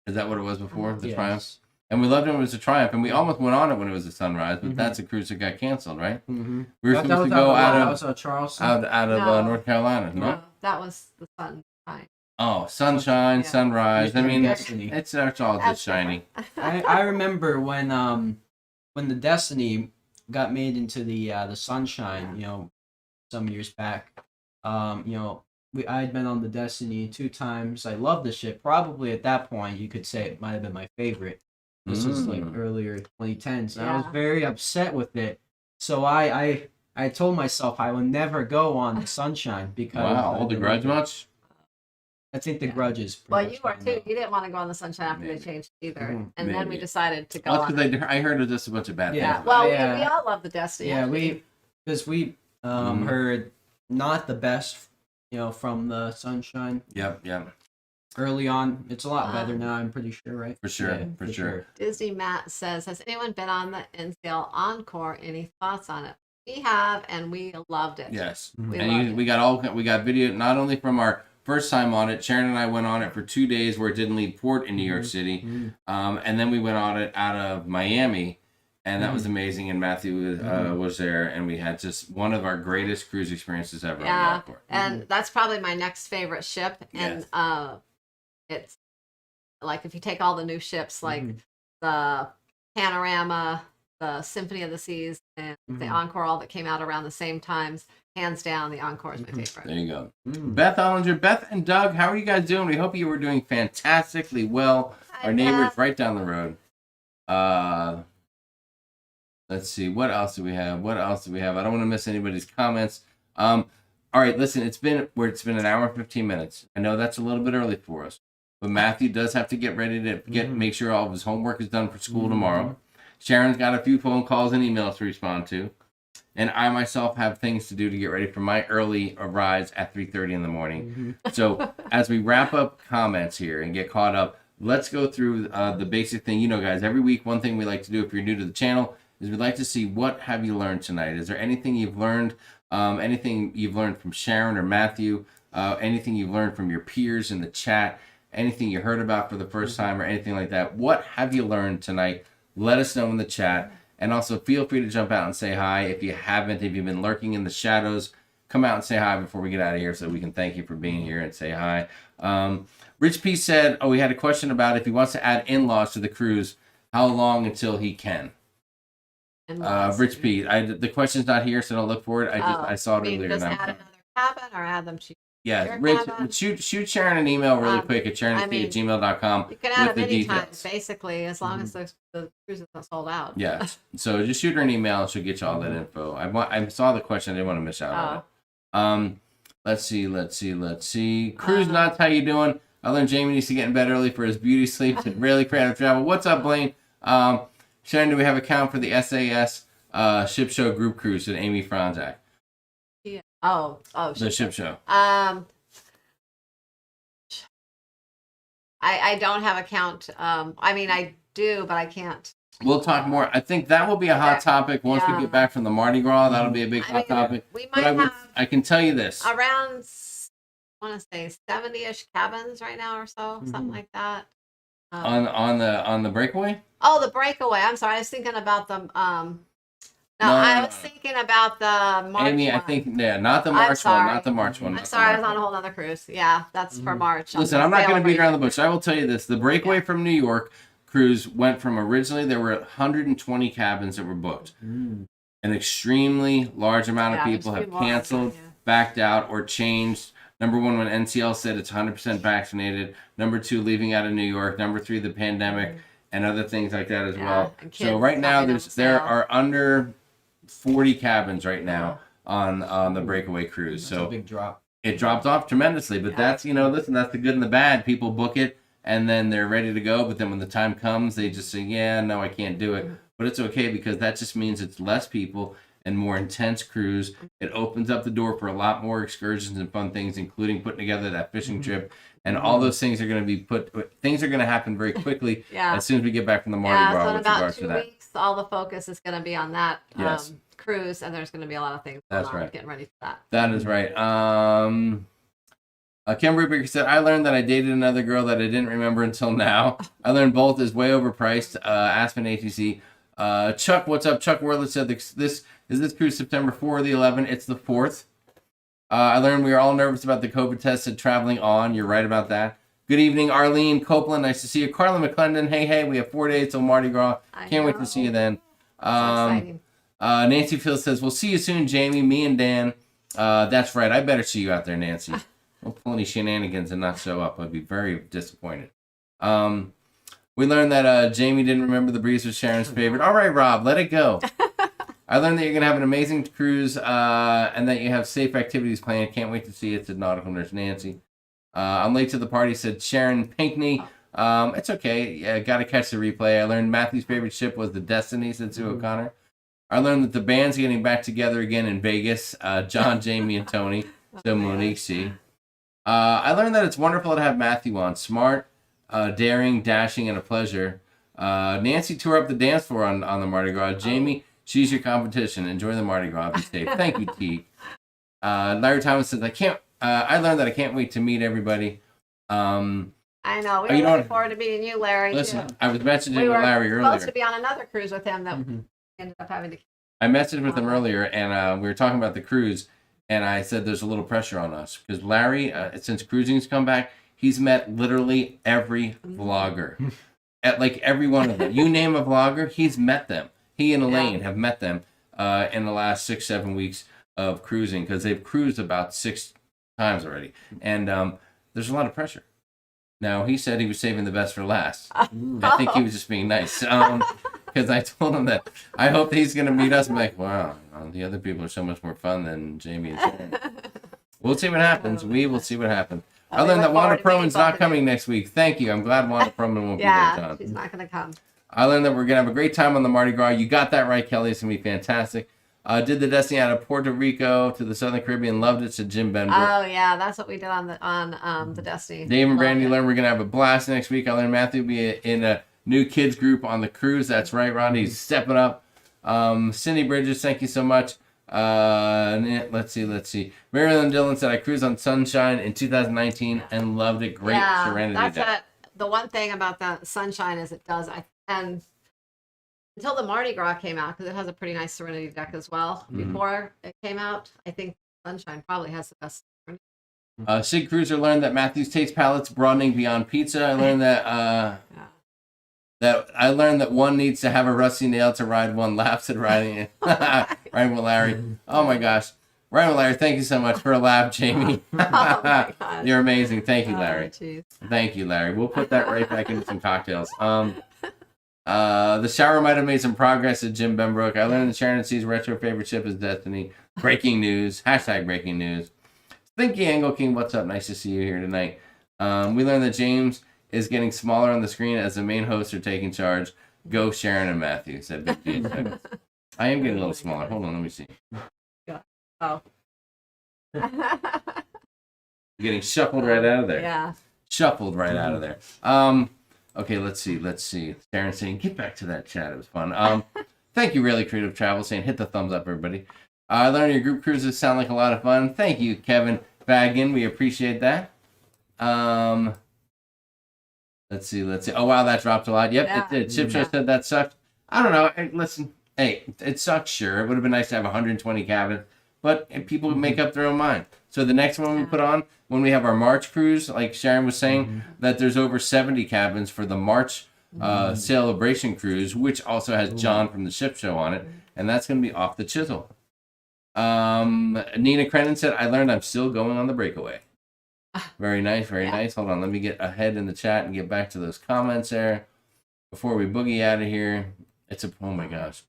Is that what it was before? The yes. Triumph? And we loved it when it was a Triumph, and we almost went on it when it was a Sunrise, but that's a cruise that got canceled, right? We were supposed to go out of Charleston? out of North Carolina, no? That was the Sunshine. Oh, Sunshine, Sunrise. I mean, Destiny. it's all just shiny. I remember when the Destiny got made into the Sunshine, some years back. I had been on the Destiny 2 times. I loved the ship. Probably at that point, you could say it might have been my favorite. This was like earlier 2010s. And I was very upset with it. So I told myself I would never go on the Sunshine because. Wow, hold the grudge much? I think the grudge is. Well, you were too. You didn't want to go on the Sunshine after they changed either, and then we decided to go on. I heard it was just a bunch of bad things. Yeah, well, we all love the Destiny. Yeah, we heard not the best, from the Sunshine. Yep. Early on, it's a lot better Um, now. I'm pretty sure, right? For sure, Yeah, for sure. Disney Matt says, has anyone been on the NCL Encore? Any thoughts on it? We have, and we loved it. Yes. We And loved it. we got video not only from our first time on it. Sharon and I went on it for 2 days where it didn't leave port in New York City, and then we went on it out of Miami, and that was amazing. And Matthew was there, and we had just one of our greatest cruise experiences ever on the Yeah, Encore. and that's probably my next favorite ship. And Yes. it's like if you take all the new ships, like the Panorama, the Symphony of the Seas, and the Encore, all that came out around the same times, hands down, the Encore is my favorite. There you go. Beth Ollinger, Beth and Doug, how are you guys doing? We hope you were doing fantastically well. Hi, Our neighbors Beth. right down the road. Let's see. What else do we have? I don't want to miss anybody's comments. All right, listen, it's been an hour and 15 minutes. I know that's a little bit early for us, but Matthew does have to get ready to make sure all of his homework is done for school tomorrow. Sharon's got a few phone calls and emails to respond to. And I myself have things to do to get ready for my early rise at 3:30 in the morning. So as we wrap up comments here and get caught up, let's go through the basic thing. You know, guys, every week, one thing we like to do if you're new to the channel is we'd like to see what have you learned tonight. Is there anything you've learned, anything you've learned from Sharon or Matthew, anything you've learned from your peers in the chat, anything you heard about for the first time or anything like that? What have you learned tonight? Let us know in the chat. And also feel free to jump out and say hi. If you haven't, if you've been lurking in the shadows, come out and say hi before we get out of here so we can thank you for being here and say hi. Rich P said, we had a question about if he wants to add in-laws to the cruise, how long until he can? Rich P, the question's not here, so don't look for it. I saw it earlier. Just add another cabin or add them to Yeah, your Rich, cabin? shoot Sharon an email really quick at sharonatsea@gmail.com You can add with them the anytime, details. basically, as long as the cruise is not sold out. Yeah, so just shoot her an email and she'll get you all that info. I saw the question. I didn't want to miss out on it. Let's see. Cruise nuts, how you doing? I learned Jamie needs to get in bed early for his beauty sleep and really creative travel. What's up, Blaine? Sharon, do we have a count for the SAS ship show group cruise at Amy Franzak? Yeah. The ship show. I don't have a count. I mean, I do, but I can't. We'll talk more. I think that will be a hot topic once we get back from the Mardi Gras. That'll be a big hot topic. We But might I can tell you this. have around, I want to say 70-ish cabins right now or so, something like that. On the breakaway? Oh, the breakaway. I'm sorry. I was thinking about the No, I was thinking about the March Amy, one. I think not the March one, not the March one. I'm sorry, I was on a whole other cruise. Yeah, that's for March. Listen, I'm not going to beat around the bush. I will tell you this: the breakaway from New York cruise went from originally there were 120 cabins that were booked. An extremely large amount of people have canceled, backed out, or changed. Number one, when NCL said it's 100% vaccinated. Number two, leaving out of New York. Number three, the pandemic and other things like that as well. So right now, there are under 40 cabins right now on the breakaway cruise. That's a big drop. It dropped off tremendously, but that's, listen, that's the good and the bad. People book it and then they're ready to go, but then when the time comes, they just say, yeah, no, I can't do it. But it's okay because that just means it's less people and more intense cruise. It opens up the door for a lot more excursions and fun things, including putting together that fishing trip. And all those things are going to be things are going to happen very quickly as soon as we get back from the Mardi Gras so in with about regards 2 to that. weeks, all the focus is going to be on that Yes. cruise, and there's going to be a lot of things going on, getting ready for that. That is right. Kim Rubrick said, I learned that I dated another girl that I didn't remember until now. I learned Bolt is way overpriced. Aspen ATC. Chuck, what's up? Chuck Worley said, this cruise September 4 or the 11th? It's the 4th. I learned we are all nervous about the COVID test and traveling on. You're right about that. Good evening, Arlene Copeland. Nice to see you. Carla McClendon. Hey, we have 4 days till Mardi Gras. Can't wait to see you then. So exciting. Nancy Fields says, we'll see you soon, Jamie, me and Dan. That's right. I better see you out there, Nancy. Don't pull any shenanigans and not show up. I'd be very disappointed. We learned that Jamie didn't remember the breeze was Sharon's favorite. All right, Rob, let it go. I learned that you're going to have an amazing cruise and that you have safe activities planned. Can't wait to see it, said Nautical Nurse Nancy. I'm late to the party, said Sharon Pinkney. It's okay. Yeah, got to catch the replay. I learned Matthew's favorite ship was the Destiny, said Sue O'Connor. I learned that the band's getting back together again in Vegas. John, Jamie, and Tony. So Monique C. I learned that it's wonderful to have Matthew on. Smart, daring, dashing, and a pleasure. Nancy tore up the dance floor on the Mardi Gras. Jamie, she's your competition. Enjoy the Mardi Gras. Be safe. Thank you, T. Larry Thomas says, I learned that I can't wait to meet everybody. I know. you We're know looking what? forward to meeting you, Larry. Listen, too. I was messaging We with were Larry supposed earlier. to be on another cruise with him that we ended up having to. I messaged with him earlier, and we were talking about the cruise, and I said there's a little pressure on us because Larry, since cruising's come back, he's met literally every vlogger, at like every one of them. You name a vlogger, he's met them. He and Elaine have met them in the last 6-7 weeks of cruising because they've cruised about 6 times already, and there's a lot of pressure. Now, he said he was saving the best for last. I think he was just being nice. Because I told him that I hope that he's going to meet us and be like, wow, the other people are so much more fun than Jamie and Sharon. We'll see what happens. We will see what happens. I learned that Wanda Perlman's not coming next week. Thank you. I'm glad Wanda Perlman won't be there, John. She's not going to come. I learned that we're going to have a great time on the Mardi Gras. You got that right, Kelly. It's going to be fantastic. Did the Destiny out of Puerto Rico to the Southern Caribbean. Loved it, said Jim Benbrook. Oh yeah, that's what we did on the Destiny. Dave and Brandy Loved it. learned we're going to have a blast next week. I learned Matthew will be in a new kids group on the cruise. That's right, Ronnie. He's stepping up. Cindy Bridges, thank you so much. Let's see. Marilyn Dillon said, I cruised on Sunshine in 2019 and loved it. Great Serenity Day. The one thing about the Sunshine is it does, and until the Mardi Gras came out, because it has a pretty nice Serenity deck as well. Before it came out, I think Sunshine probably has the best Serenity. Sig Cruiser learned that Matthew's taste palate's broadening beyond pizza. I learned that one needs to have a rusty nail to ride one laps at riding it. Riding with Larry. Oh my gosh. Riding with Larry, thank you so much for a lap, Jamie. Oh my God. You're amazing. Thank you, Larry. Jeez. Thank you, Larry. We'll put that right back into some cocktails. The shower might have made some progress, said Jim Benbrook. I learned that Sharon C's retro favorite ship is Destiny. Breaking news. Hashtag breaking news. Thinky Angle King, what's up? Nice to see you here tonight. We learned that James is getting smaller on the screen as the main hosts are taking charge. Go Sharon and Matthew, said Big D. I am getting a little smaller. Hold on, let me see. Oh. Getting shuffled right out of there. Yeah. Shuffled right out of there. Okay, let's see. Sharon saying, get back to that chat. It was fun. Thank you, Really Creative Travel, saying, hit the thumbs up, everybody. I learned your group cruises sound like a lot of fun. Thank you, Kevin Baggin. We appreciate that. Let's see. Oh, wow, that dropped a lot. Yep, Yeah. it did. Chip Show said that sucked. I don't know. Hey, listen, it sucks, sure. It would have been nice to have 120 cabins, but people make up their own mind. So the next one we put on, when we have our March cruise, like Sharon was saying, that there's over 70 cabins for the March celebration cruise, which also has John from the Ship Show on it, and that's going to be off the chisel. Nina Crennan said, I learned I'm still going on the breakaway. Very nice, very nice. Hold on, let me get ahead in the chat and get back to those comments there before we boogie out of here. Oh my gosh.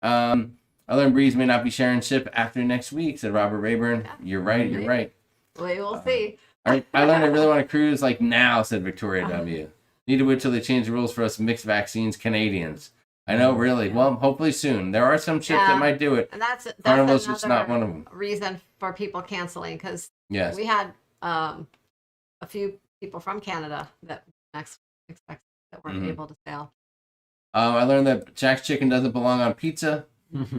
I learned Breeze may not be sharing ship after next week, said Robert Rayburn. You're right. We will see. I learned I really want to cruise like now, said Victoria W. Need to wait till they change the rules for us mixed vaccines Canadians. I know, really. Well, hopefully soon. There are some ships that might do it. And that's Carnival's another just not one of them. reason for people canceling, because Yes. we had a few people from Canada that expect that weren't able to sail. I learned that Jack's Chicken doesn't belong on pizza.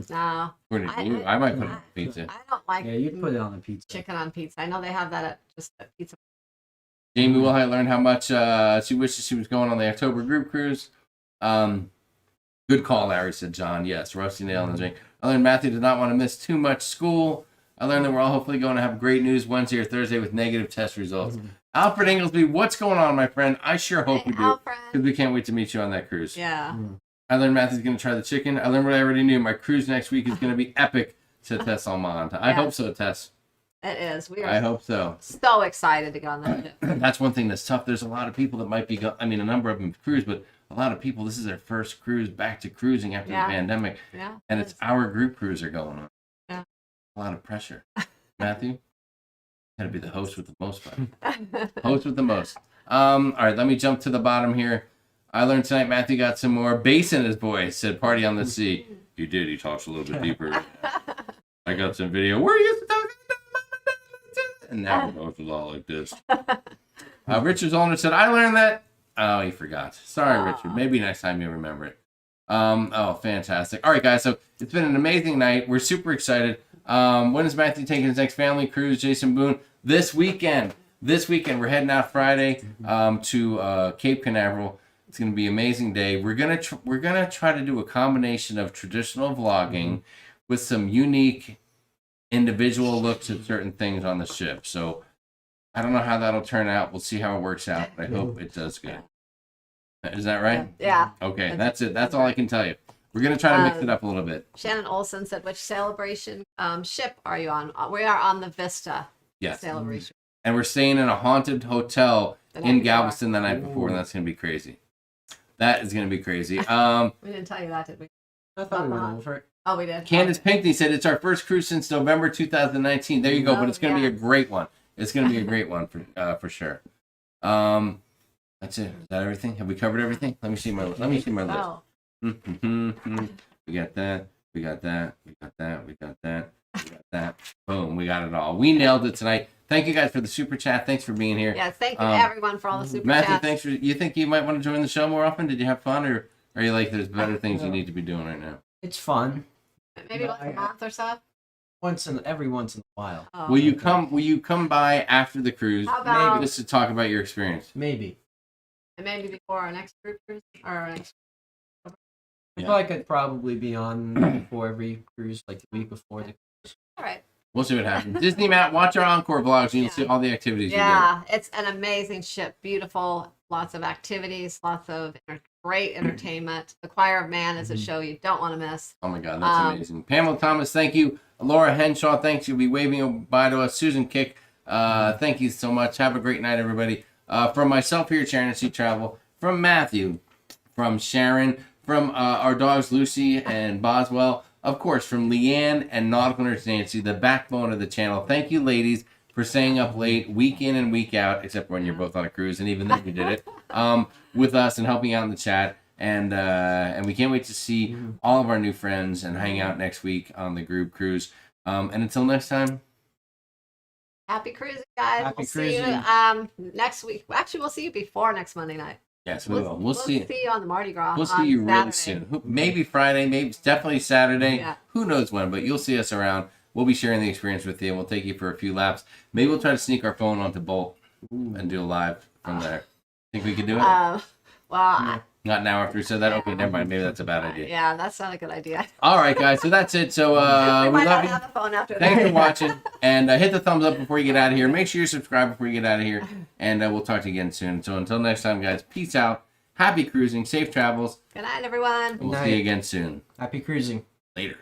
No, I might put it on pizza. I don't like you'd put it on a pizza. chicken on pizza. I know they have that at pizza. Jamie Wilhite learned how much she wishes she was going on the October group cruise. Good call, Larry, said John. Yes, Rusty Nail and Jake. I learned Matthew did not want to miss too much school. I learned that we're all hopefully going to have great news Wednesday or Thursday with negative test results. Alfred Inglesby, what's going on, my friend? I sure hope we do, because we can't wait to meet you on that cruise. Yeah. I learned Matthew's going to try the chicken. I learned what I already knew. My cruise next week is going to be epic, said Tess Almond. I hope so, Tess. It is. We I are hope so. so excited to go on that ship. That's one thing that's tough. There's a lot of people that might be, a number of them cruise, but a lot of people, this is their first cruise back to cruising after the pandemic. Yeah. And it's our group cruise are going on. Yeah. A lot of pressure. Matthew, gotta be the host with the most fun. Host with the most. All right, let me jump to the bottom here. I learned tonight Matthew got some more bass in his voice, said Party on the Sea. He did. He talks a little bit deeper. I got some video. Where are you talking? And now it goes all like this. Richard's owner said, I learned that. Oh, he forgot. Sorry, Richard. Maybe next time you'll remember it. Oh, fantastic. All right, guys. So it's been an amazing night. We're super excited. When is Matthew taking his next family cruise? Jason Boone. This weekend. We're heading out Friday to Cape Canaveral. It's going to be an amazing day. We're gonna try to do a combination of traditional vlogging with some unique individual looks at certain things on the ship. So I don't know how that'll turn out. We'll see how it works out. But I hope it does good. Is that right? Yeah. Okay, that's it. That's all I can tell you. We're gonna try to mix it up a little bit. Shannon Olson said, which celebration ship are you on? We are on the Vista Yes. celebration. And we're staying in a haunted hotel The night in before. Galveston the night before, and that's gonna be crazy. That is gonna be crazy. We didn't tell you that, did we? I thought we went over it. Oh, we did. Candace Pinckney said it's our first cruise since November 2019. There you go, but it's gonna be a great one. It's gonna be a great one for sure. That's it. Is that everything? Have we covered everything? Let me see my list. Oh. We got that. We got that. We got that. We got that. We got that. Boom. We got it all. We nailed it tonight. Thank you guys for the super chat. Thanks for being here. Yeah, thank you everyone for all the super Matthew, chats. thanks for. You think you might want to join the show more often? Did you have fun, or are you like there's better things you need to be doing right now? It's fun. Maybe once a month or so. Every once in a while. Oh. Will you come by after the cruise? How about Just to talk about your experience. Maybe. maybe before our next group cruise or our next? I feel like I'd probably be on before every cruise, like the week before the cruise. All right. We'll see what happens. Disney Matt, watch our encore vlogs and you'll see all the activities you Yeah, it's an amazing ship. Beautiful. Lots of activities. Lots of great entertainment. The Choir of Man is a show you don't want to miss. do. Oh my God, that's amazing. Pamela Thomas, thank you. Laura Henshaw, thanks. You'll be waving bye to us. Susan Kick, thank you so much. Have a great night, everybody. From myself here at Sharonatsea Travel, from Matthew, from Sharon, from our dogs Lucy and Boswell, of course, from Leanne and Nautical Nurse Nancy, the backbone of the channel. Thank you, ladies, for staying up late week in and week out, except when you're both on a cruise, and even then you did it, with us and helping out in the chat. And we can't wait to see all of our new friends and hang out next week on the group cruise. And until next time. Happy cruising, guys. Happy We'll see cruising. you next week. Actually, we'll see you before next Monday night. Yes, we will. We'll see. See you on the Mardi Gras. We'll see on you really Saturday. soon. Maybe Friday, maybe definitely Saturday. Yeah. Who knows when, but you'll see us around. We'll be sharing the experience with you. We'll take you for a few laps. Maybe we'll try to sneak our phone onto Bolt and do a live from there. Think we could do it? Well, Not now after we said that. Okay, never mind. Maybe that's a bad idea. yeah, that's not a good idea. All right, guys. So that's it. So we we might love not you. have the phone after Thanks that. for watching. And hit the thumbs up before you get out of here. Make sure you subscribe before you get out of here. And we'll talk to you again soon. So until next time, guys, peace out. Happy cruising. Safe travels. Good night, everyone. And we'll see you again soon. Happy cruising. Later.